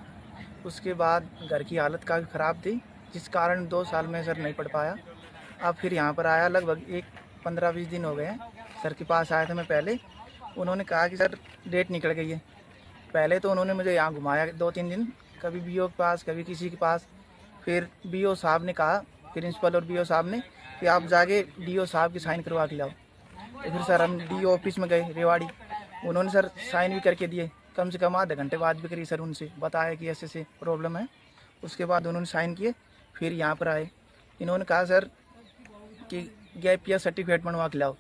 उसके बाद घर की हालत काफ़ी ख़राब थी, जिस कारण 2 साल में सर नहीं पढ़ पाया। अब फिर यहाँ पर आया, लगभग 15-20 दिन हो गए हैं। सर के पास आया था मैं पहले, उन्होंने कहा कि सर डेट निकल गई है। पहले तो उन्होंने मुझे यहाँ घुमाया 2-3 दिन, कभी बीओ के पास, कभी किसी के पास। फिर बीओ साहब ने कहा, प्रिंसिपल और बीओ साहब ने, कि आप जाके डीओ साहब की साइन करवा के लाओ। तो फिर सर हम डीओ ऑफिस में गए रेवाड़ी, उन्होंने सर साइन भी करके दिए। कम से कम आधे घंटे बाद भी करी सर, उनसे बताया कि ऐसे ऐसे प्रॉब्लम है। उसके बाद उन्होंने साइन किए, फिर यहाँ पर आए। इन्होंने कहा सर कि गैप ईयर सर्टिफिकेट बनवा के लाओ।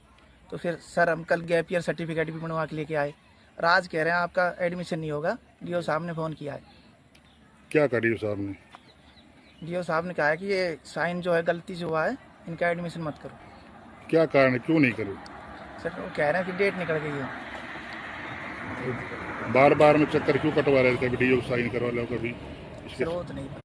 तो फिर सर हम कल गैप ईयर सर्टिफिकेट भी बनवा के लेके आए। आज कह रहे हैं आपका एडमिशन नहीं होगा, डीओ साहब ने फ़ोन किया है। क्या कहा डीओ साहब ने? डीओ साहब ने कहा है कि ये साइन जो है गलती से हुआ है, इनका एडमिशन मत करो। क्या कारण है, क्यों नहीं करे? सर वो कह रहे हैं कि डेट निकल गई है। बार बार में चक्कर क्यों कटवा रहे थे? कभी डीओ साइन करवा लो, कभी इसके सर वो तो नहीं पता।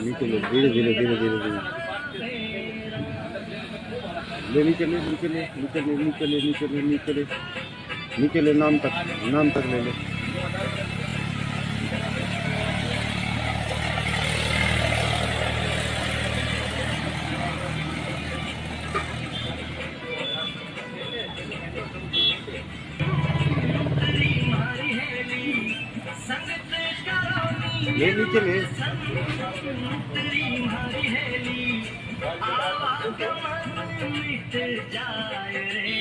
नीचे ले, धीरे धीरे धीरे धीरे धीरे ले, नीचे ले, नीचे ले, नीचे ले, नीचे ले, नीचे ले, नीचे ले, नीचे ले, नाम तक ले ले। ले, नीचे ले। मिट जाए रे,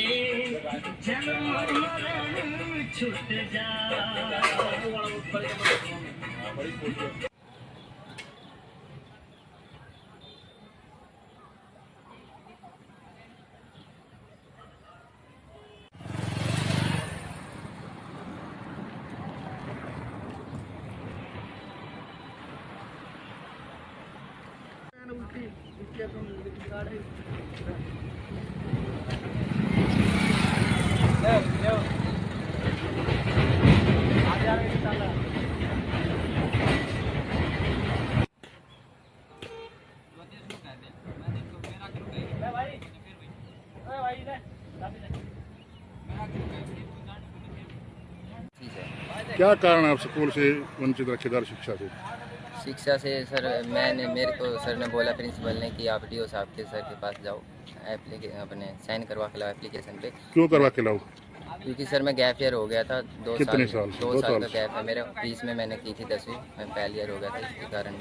जन्म मरण छूट जाए। ठीक है। क्या कारण है आप स्कूल से वंचित रखेदार शिक्षा से? शिक्षा से सर मेरे को सर ने बोला प्रिंसिपल ने कि आप डीओ साहब के सर के पास जाओ, अपने साइन करवा के लाओ एप्लीकेशन पे। क्यों करवा के लाओ? क्योंकि सर मैं गैप ईयर हो गया था 2 कितने साल। साल? 2 साल का गैप है मेरे। 20 में मैंने की थी 10वीं, मैं फेल ईयर हो गया था। इसी कारण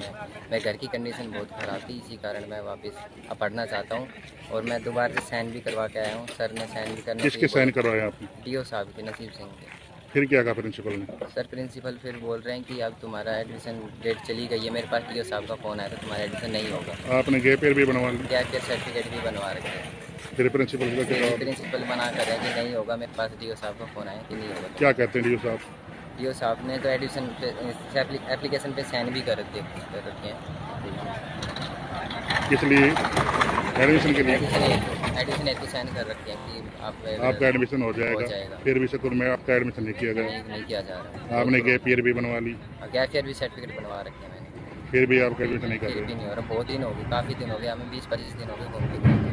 मैं घर की कंडीशन बहुत ख़राब थी, इसी कारण मैं वापस अब पढ़ना चाहता हूँ। और मैं दोबारा से साइन भी करवा के आया हूँ। सर ने साइन भी करने किसके साइन करवाए आपने? डीओ साहब के, नसीब सिंह के। फिर क्या कहा प्रिंसिपल ने? सर प्रिंसिपल फिर बोल रहे हैं कि अब तुम्हारा एडमिशन डेट चली गई है, मेरे पास डीओ साहब का फ़ोन आया था, तुम्हारा एडमिशन नहीं होगा। आपने गैप ईयर भी बनवा लिया? गैप ईयर सर्टिफिकेट भी बनवा रखे हैं। फिर प्रिंसिपल का क्या? प्रिंसिपल मना कर रहे हैं कि नहीं होगा, मेरे पास डीओ साहब का फ़ोन आया कि नहीं होगा। क्या कहते हैं डीओ साहब? डीओ साहब ने तो एडमिशन एप्लीकेशन पे साइन भी कर रखे हैं। किस लिए? एडमिशन के लिए? एडमिशन हेतु साइन कर रखे हैं कि आपका एडमिशन हो जाएगा। फिर भी स्कूल में आपका एडमिशन नहीं किया गया? नहीं किया जा रहा है। आपने गैप ईयर भी बनवा ली? गैप ईयर भी सर्टिफिकेट बनवा रखे हैं मैंने, फिर भी आपका एडमिशन नहीं कर फिर भी रहे? नहीं हो रहा। बहुत दिन हो गए, काफ़ी दिन हो गए, हमें 20-25 दिन हो गए घूमते घूमते,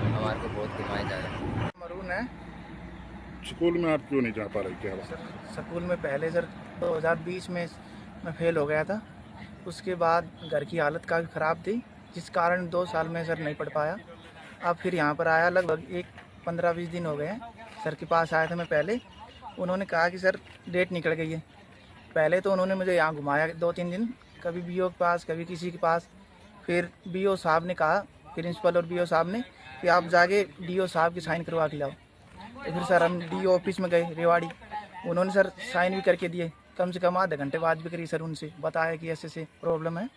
हमारे को बहुत घुमाया जा रहा है। मरून है स्कूल में आप क्यों नहीं जा पा रहे? क्या बात? सर। स्कूल में पहले सर 2020 में मैं फेल हो गया था। उसके बाद घर की हालत काफ़ी ख़राब थी, जिस कारण 2 साल में सर नहीं पढ़ पाया। अब फिर यहाँ पर आया, लगभग 15-20 दिन हो गए हैं। सर के पास आया था मैं पहले, उन्होंने कहा कि सर डेट निकल गई है। पहले तो उन्होंने मुझे यहाँ घुमाया 2-3 दिन, कभी बीओ के पास, कभी किसी के पास। फिर बीओ साहब ने कहा, प्रिंसिपल और बीओ साहब ने, कि आप जाके डीओ साहब की साइन करवा के लाओ। तो फिर सर हम डीओ ऑफिस में गए रेवाड़ी। उन्होंने सर साइन भी करके दिए, कम से कम आधे घंटे बाद भी करी सर, उनसे बताया कि ऐसे ऐसे प्रॉब्लम है।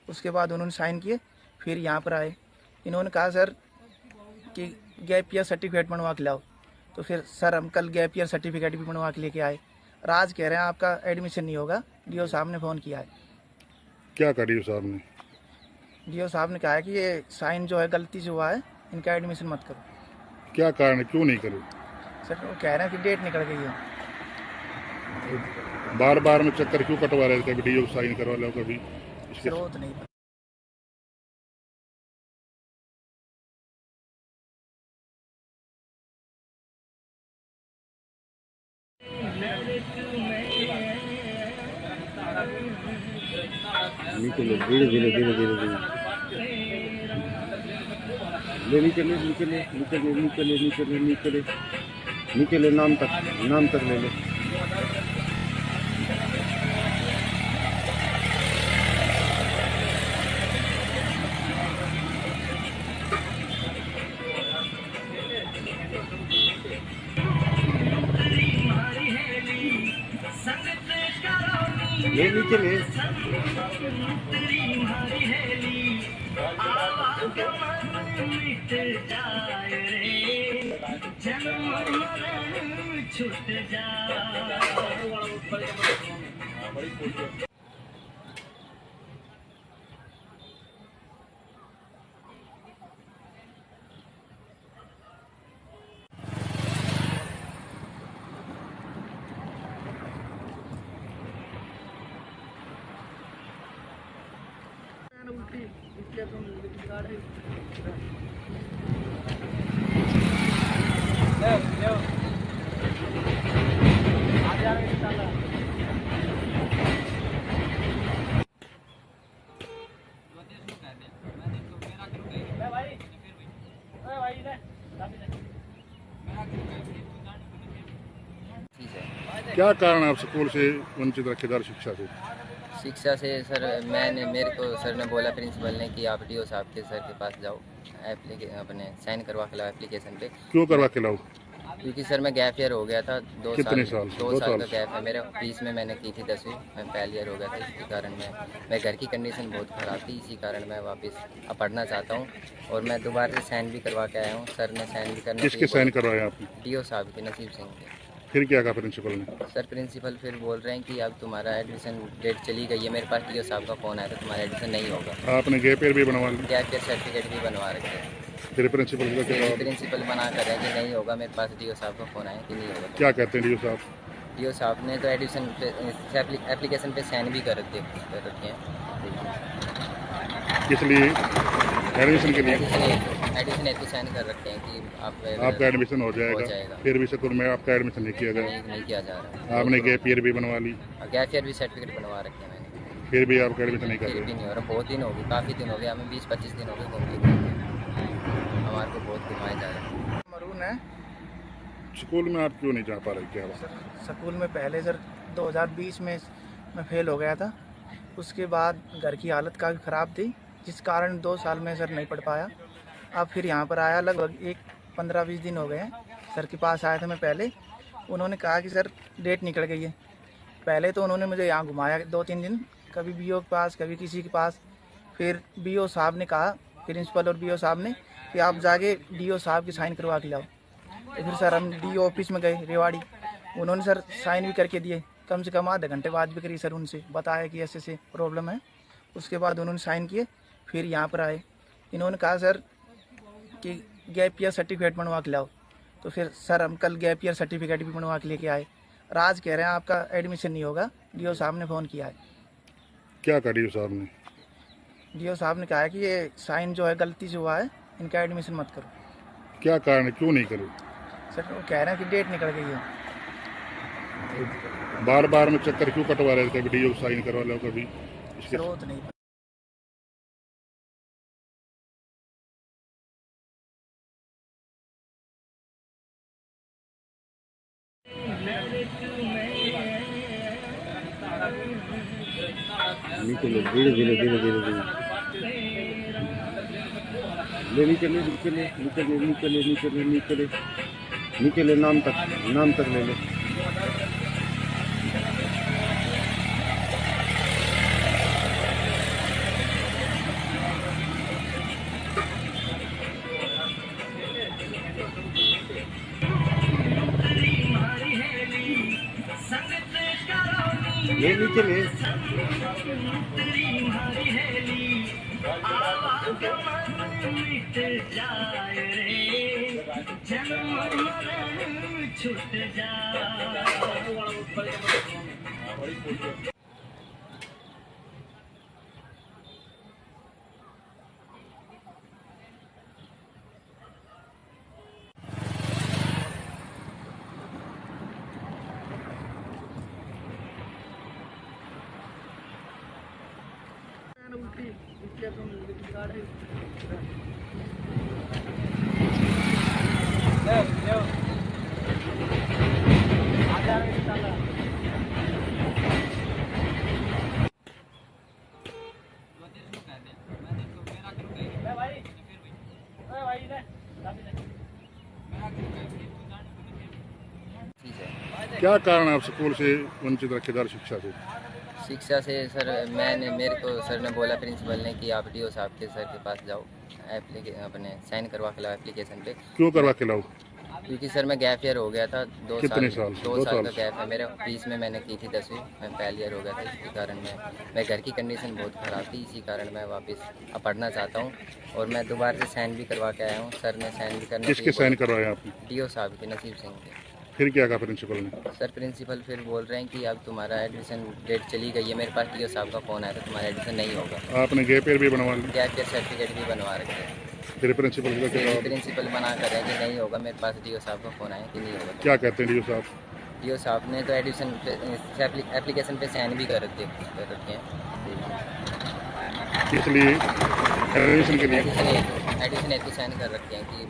उसके बाद उन्होंने साइन किए, फिर यहाँ पर आए। इन्होंने कहा सर कि गैप ईयर सर्टिफिकेट बनवा के लाओ। तो फिर सर हम कल गैप ईयर सर्टिफिकेट भी बनवा के लेके आए। और आज कह रहे हैं आपका एडमिशन नहीं होगा, डीओ साहब ने फ़ोन किया है। क्या कहा डीओ साहब ने? डीओ साहब ने कहा है कि ये साइन जो है गलती से हुआ है, इनका एडमिशन मत करो। क्या कारण है, क्यों नहीं करे? सर वो कह रहे हैं कि डेट निकल गई है। बार बार में चक्कर क्यों कटवा रहे थे? कभी डीओ साइन करवा लो, कभी इसके सर वो तो नहीं पता। नीचे ले, धीरे धीरे धीरे धीरे धीरे ले, नीचे ले, नीचे ले, नीचे ले, नीचे ले, नीचे ले, नीचे ले, नीचे ले, नाम तक ले ले। ले, नीचे ले। छूट जा। ठीक है। क्या कारण है आप स्कूल से वंचित रखे जा रहे शिक्षा से? शिक्षा से सर मेरे को सर ने बोला, प्रिंसिपल ने, कि आप डीओ साहब के सर के पास जाओ, अपने साइन करवा के लाओ एप्लीकेशन पे। क्यों करवा के लाओ? क्योंकि सर मैं गैप ईयर हो गया था, कितने साल? 2 साल का गैप है मेरा। बीच में मैंने की थी 10वीं, मैं पहले ईयर हो गया था। इसी कारण मैं घर की कंडीशन बहुत ख़राब थी, इसी कारण मैं वापस अब पढ़ना चाहता हूँ। और मैं दोबारा से साइन भी करवा के आया हूँ। सर ने साइन भी करना। किसके साइन करवाए आपने? डीओ साहब के, नसीब सिंह के। फिर क्या कहा प्रिंसिपल ने? सर प्रिंसिपल फिर बोल रहे हैं कि अब तुम्हारा एडमिशन डेट चली गई है। मेरे पास डीओ साहब का फ़ोन आया था, तुम्हारा एडमिशन नहीं होगा। आपने गैप ईयर भी बनवा लिया? गैप ईयर सर्टिफिकेट भी बनवा रखे हैं। फिर प्रिंसिपल का क्या जवाब? प्रिंसिपल मना कर रहे हैं कि नहीं होगा। मेरे पास डीओ साहब का फ़ोन आया कि नहीं होगा। क्या कहते हैं डीओ साहब? डीओ साहब ने तो एडमिशन पे एप्लीकेशन पे साइन भी कर रखे हैं। किस लिए? एडमिशन के लिए? एडमिशन हेतु साइन कर रखे हैं कि आपका एडमिशन हो जाएगा। फिर भी स्कूल में आपका एडमिशन नहीं किया गया? नहीं किया जा रहा। आपने गैप ईयर भी बनवा ली? गैप ईयर भी सर्टिफिकेट बनवा रखे हैं मैंने। फिर भी आपका एडमिशन नहीं कर फिर भी रहे? नहीं हो रहा। बहुत दिन हो गए, काफ़ी दिन हो गए, हमें 20-25 दिन हो गए घूमते। हमारे को बहुत घुमाया जा रहा है। मरून है स्कूल में आप क्यों नहीं जा पा रहे? क्या बात? सर, स्कूल में पहले सर 2020 में मैं फेल हो गया था। उसके बाद घर की हालत काफ़ी ख़राब थी, जिस कारण 2 साल में सर नहीं पढ़ पाया। अब फिर यहाँ पर आया, लगभग 15-20 दिन हो गए हैं। सर के पास आया था मैं पहले। उन्होंने कहा कि सर डेट निकल गई है। पहले तो उन्होंने मुझे यहाँ घुमाया 2-3 दिन, कभी बीओ के पास, कभी किसी के पास। फिर बीओ साहब ने कहा, प्रिंसिपल और बीओ साहब ने, कि आप जाके डीओ साहब की साइन करवा के लाओ। तो फिर सर हम डीओ ऑफिस में गए रेवाड़ी। उन्होंने सर साइन भी करके दिए, कम से कम आधे घंटे बाद भी करी सर, उनसे बताया कि ऐसे ऐसे प्रॉब्लम है। उसके बाद उन्होंने साइन किए, फिर यहाँ पर आए। इन्होंने कहा सर कि गैप ईयर सर्टिफिकेट बनवा के लाओ। तो फिर सर हम कल गैप ईयर सर्टिफिकेट भी बनवा के लेके आए। और आज कह रहे हैं आपका एडमिशन नहीं होगा, डीओ साहब ने फ़ोन किया है। क्या कहा डीओ साहब ने? डीओ साहब ने कहा है कि ये साइन जो है गलती से हुआ है, इनका एडमिशन मत करो। क्या कारण है, क्यों नहीं करे? सर वो कह रहे हैं कि डेट निकल गई है। बार बार में चक्कर क्यों कटवा रहे थे? कभी डीओ साइन करवा लो, कभी इसके सर वो तो नहीं पता। नीचे ले, धीरे धीरे धीरे धीरे धीरे ले, नीचे ले, नीचे ले, नीचे ले, नीचे ले, नीचे ले, नीचे ले, नीचे ले, नाम तक ले ले। ले, नीचे ले। छूट जा ठीक है। क्या कारण है आप स्कूल से वंचित रखे जा रहे शिक्षा से? शिक्षा से सर मेरे को सर ने बोला प्रिंसिपल ने कि आप डीओ साहब के सर के पास जाओ, अपने साइन करवा के लाओ एप्लीकेशन पे। क्यों करवा के लाओ? क्योंकि सर मैं गैप ईयर हो गया था दो कितने साल साल? 2 साल का गैप है मेरे। बीच में मैंने की थी 10वीं, मैं पहले ईयर हो गया था। इसी कारण मैं घर की कंडीशन बहुत ख़राब थी, इसी कारण मैं वापस अब पढ़ना चाहता हूँ। और मैं दोबारा से साइन भी करवा के आया हूँ। सर ने साइन भी करने किसके साइन करवाए आपने? डीओ साहब के, नसीब सिंह के। फिर क्या कहा प्रिंसिपल ने? सर प्रिंसिपल फिर बोल रहे हैं कि अब तुम्हारा एडमिशन डेट चली गई है। मेरे पास डीओ साहब का फ़ोन आया था, तुम्हारा एडमिशन नहीं होगा। आपने गैप ईयर भी बनवा लिया? गैप ईयर सर्टिफिकेट भी बनवा रखे हैं। फिर प्रिंसिपल का क्या जवाब? प्रिंसिपल मना कर रहे हैं कि नहीं होगा। मेरे पास डीओ साहब का फ़ोन आया कि नहीं होगा। क्या कहते हैं डीओ साहब? डीओ साहब ने तो एडमिशन एप्लीकेशन पे साइन भी कर रखे हैं। इसलिए एडमिशन के लिए एडमिशन हेतु साइन कर रखे हैं कि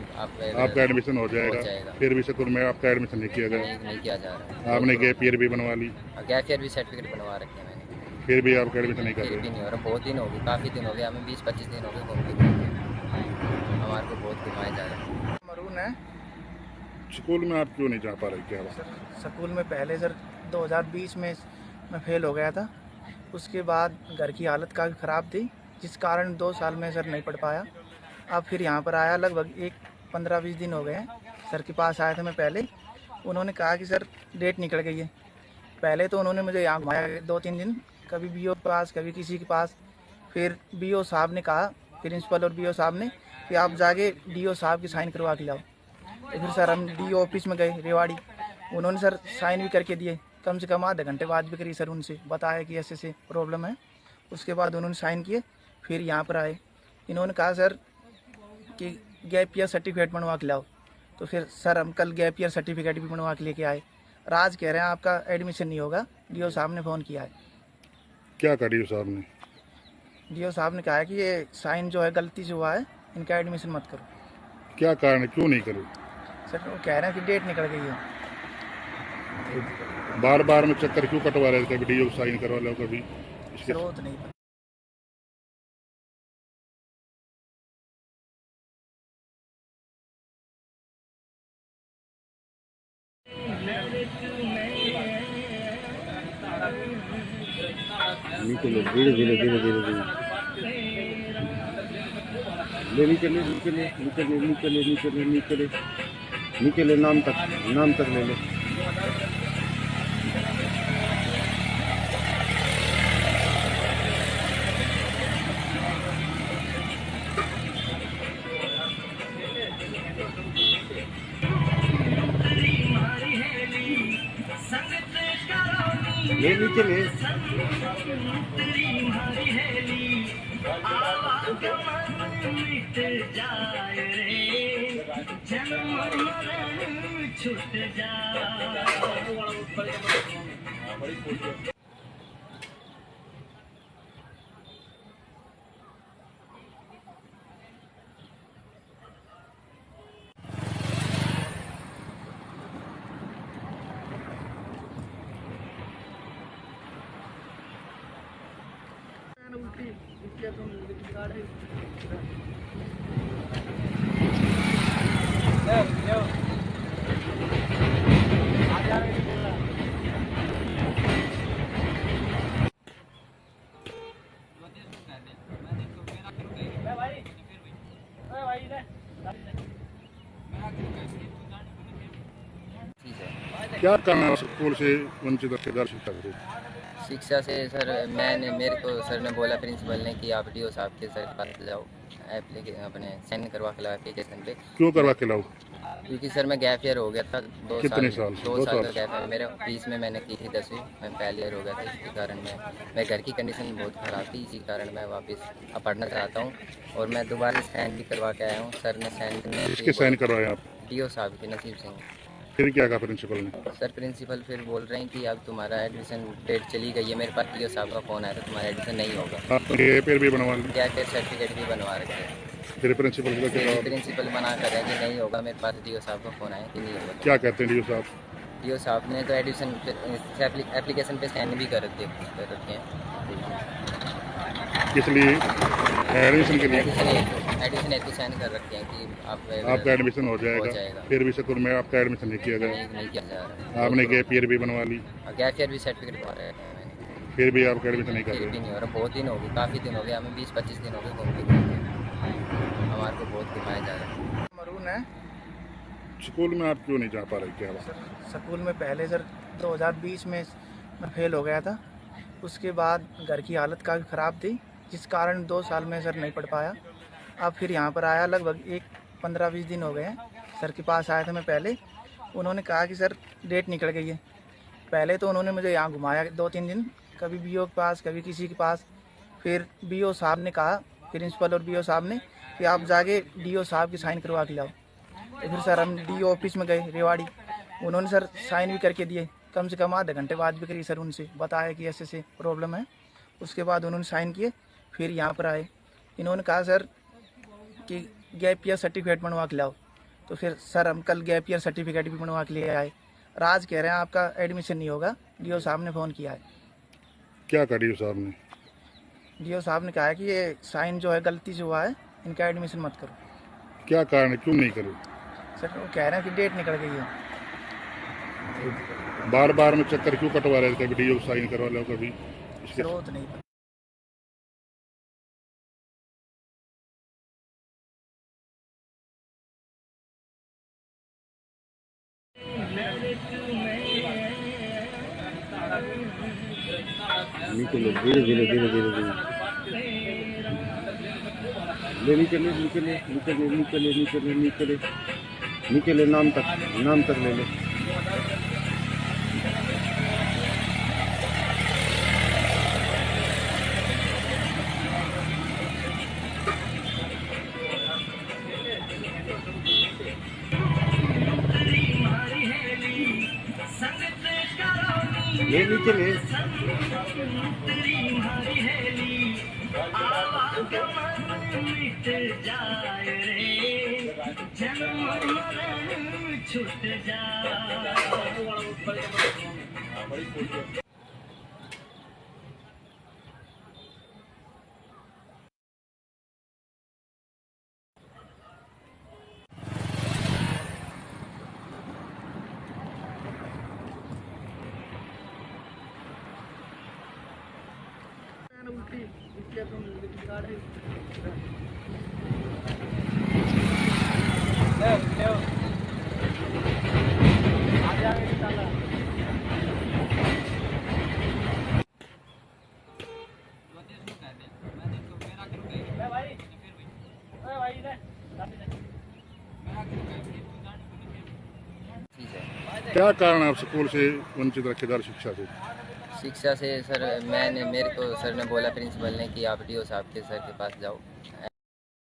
आपका एडमिशन हो जाएगा। फिर भी स्कूल में आपका एडमिशन नहीं किया गया? नहीं किया जा रहा। आपने गैप ईयर भी बनवा ली? गैप ईयर भी सर्टिफिकेट बनवा रखे हैं मैंने। फिर भी आपका एडमिशन नहीं कर फिर भी रहे? नहीं हो रहा। बहुत दिन हो गए, काफ़ी दिन हो गए, हमें 20-25 दिन हो गए घूमते हमारे को बहुत घुमाया जा रहा है। मरून है स्कूल में आप क्यों नहीं जा पा रहे? क्या बात? सर। स्कूल में पहले सर 2020 में मैं फेल हो गया था। उसके बाद घर की हालत काफ़ी ख़राब थी, जिस कारण 2 साल में सर नहीं पढ़ पाया। अब फिर यहाँ पर आया, लगभग 15-20 दिन हो गए हैं। सर के पास आया था मैं पहले। उन्होंने कहा कि सर डेट निकल गई है। पहले तो उन्होंने मुझे यहाँ घुमाया 2-3 दिन, कभी बीओ के पास, कभी किसी के पास। फिर बीओ साहब ने कहा, प्रिंसिपल और बीओ साहब ने, कि आप जाके डीओ साहब की साइन करवा के लाओ। तो फिर सर हम डीओ ऑफिस में गए रेवाड़ी। उन्होंने सर साइन भी करके दिए। कम से कम आधे घंटे बाद भी करी सर, उनसे बताया कि ऐसे ऐसे प्रॉब्लम है। उसके बाद उन्होंने साइन किए। फिर यहाँ पर आए, इन्होंने कहा सर कि गैप ईयर सर्टिफिकेट बनवा के लाओ। तो फिर सर हम कल गैप ईयर सर्टिफिकेट भी बनवा के लेके आए। आज कह रहे हैं आपका एडमिशन नहीं होगा। डीओ साहब ने फ़ोन किया है। क्या कहा डीओ साहब ने? डीओ साहब ने कहा है कि ये साइन जो है गलती से हुआ है, इनका एडमिशन मत करो। क्या कारण है, क्यों नहीं करो? सर वो कह रहे हैं कि डेट निकल गई है। बार बार में चक्कर क्यों कटवा रहे थे? कभी डीओ साइन करवा लो, कभी सर वो तो नहीं पता। नीचे ले, धीरे धीरे धीरे धीरे धीरे ले, नीचे ले, नीचे ले, नीचे ले, नीचे ले, नीचे ले, नीचे ले, नीचे ले, नाम तक ले ले। ले, नीचे ले। छूट जा चीज़ है। क्या कारण है स्कूल से वंचित रखे जा शिक्षा से? शिक्षा से सर मेरे को सर ने बोला प्रिंसिपल ने कि आप डीओ साहब के सर के पास जाओ, अपने साइन करवा के लाओ एप्लीकेशन पे। क्यों करवा के लाओ? क्योंकि सर मैं गैप ईयर हो गया था कितने साल? 2 साल का गैप है मेरे बीच में। मैंने की थी 10वीं, मैं पहले ईयर हो गया था। इसके कारण मैं घर की कंडीशन बहुत ख़राब थी, इसी कारण मैं वापस अब पढ़ना चाहता हूँ। और मैं दोबारा साइन भी करवा के आया हूँ। सर ने साइन किसके साइन करवाए आप? डीओ साहब के, नसीब सिंह। फिर क्या कहा प्रिंसिपल ने? सर प्रिंसिपल फिर बोल रहे हैं कि अब तुम्हारा एडमिशन डेट चली गई है। मेरे पास डीओ साहब का फ़ोन आया था, तुम्हारा एडमिशन नहीं होगा। आपने पेपर भी बनवा लिया? क्या क्या सर्टिफिकेट भी बनवा रखे हैं। फिर प्रिंसिपल का क्या? प्रिंसिपल मना कर रहे हैं कि नहीं होगा। मेरे पास डीओ साहब का फ़ोन आया कि नहीं होगा। क्या कहते हैं डीओ साहब? डीओ साहब ने तो एडमिशन एप्लीकेशन पे साइन भी कर रखे हैं। किस लिए? एडमिशन के लिए? एडमिशन हेतु साइन कर रखे हैं कि आपका एडमिशन हो जाएगा। फिर भी स्कूल में आपका एडमिशन नहीं किया गया? नहीं किया जा रहा। आपने गैप ईयर भी बनवा ली, गैप ईयर भी सर्टिफिकेट बनवा रहे हैं मैंने, फिर भी आपका एडमिशन नहीं कर फिर भी रहे? नहीं हो रहा। बहुत दिन हो गए, काफ़ी दिन हो गए, हमें 20-25 दिन हो गए घूमते हमारे को बहुत घुमाया जा रहा है। मरून है स्कूल में आप क्यों नहीं जा पा रहे? क्या बात? सर। स्कूल में पहले सर 2020 में मैं फेल हो गया था। उसके बाद घर की हालत काफ़ी ख़राब थी, जिस कारण 2 साल में सर नहीं पढ़ पाया। अब फिर यहाँ पर आया, लगभग 15-20 दिन हो गए हैं। सर के पास आया था मैं पहले। उन्होंने कहा कि सर डेट निकल गई है। पहले तो उन्होंने मुझे यहाँ घुमाया 2-3 दिन, कभी बीओ के पास, कभी किसी के पास। फिर बीओ साहब ने कहा, प्रिंसिपल और बीओ साहब ने, कि आप जाके डीओ साहब की साइन करवा के लाओ। तो फिर सर हम डीओ ऑफिस में गए रेवाड़ी। उन्होंने सर साइन भी करके दिए। कम से कम आधे घंटे बाद भी करी सर, उनसे बताया कि ऐसे ऐसे प्रॉब्लम है। उसके बाद उन्होंने साइन किए, फिर यहाँ पर आए। इन्होंने कहा सर कि गैप ईयर सर्टिफिकेट बनवा के लाओ। तो फिर सर हम कल गैप ईयर सर्टिफिकेट भी बनवा के ले आए। राज कह रहे हैं आपका एडमिशन नहीं होगा, डीओ साहब ने फ़ोन किया है। क्या कहा डीओ साहब ने? डीओ साहब ने कहा है कि ये साइन जो है गलती से हुआ है, इनका एडमिशन मत करो। क्या कारण है, क्यों नहीं करो? सर वो कह रहे हैं कि डेट निकल गई है। बार बार में चक्कर क्यों कटवा रहे थे? कभी डीओ साइन करवा लो, कभी सर वो तो नहीं पता। निकलो धीरे धीरे धीरे धीरे धीरे निकले निकले निकले निकले निकले निकले निकले नाम तक ले लो। ये निकले छूट जा। चीज़ है। क्या कारण है आप स्कूल से वंचित रखे जा शिक्षा से? शिक्षा से सर मेरे को सर ने बोला प्रिंसिपल ने कि आप डीओ साहब के सर के पास जाओ,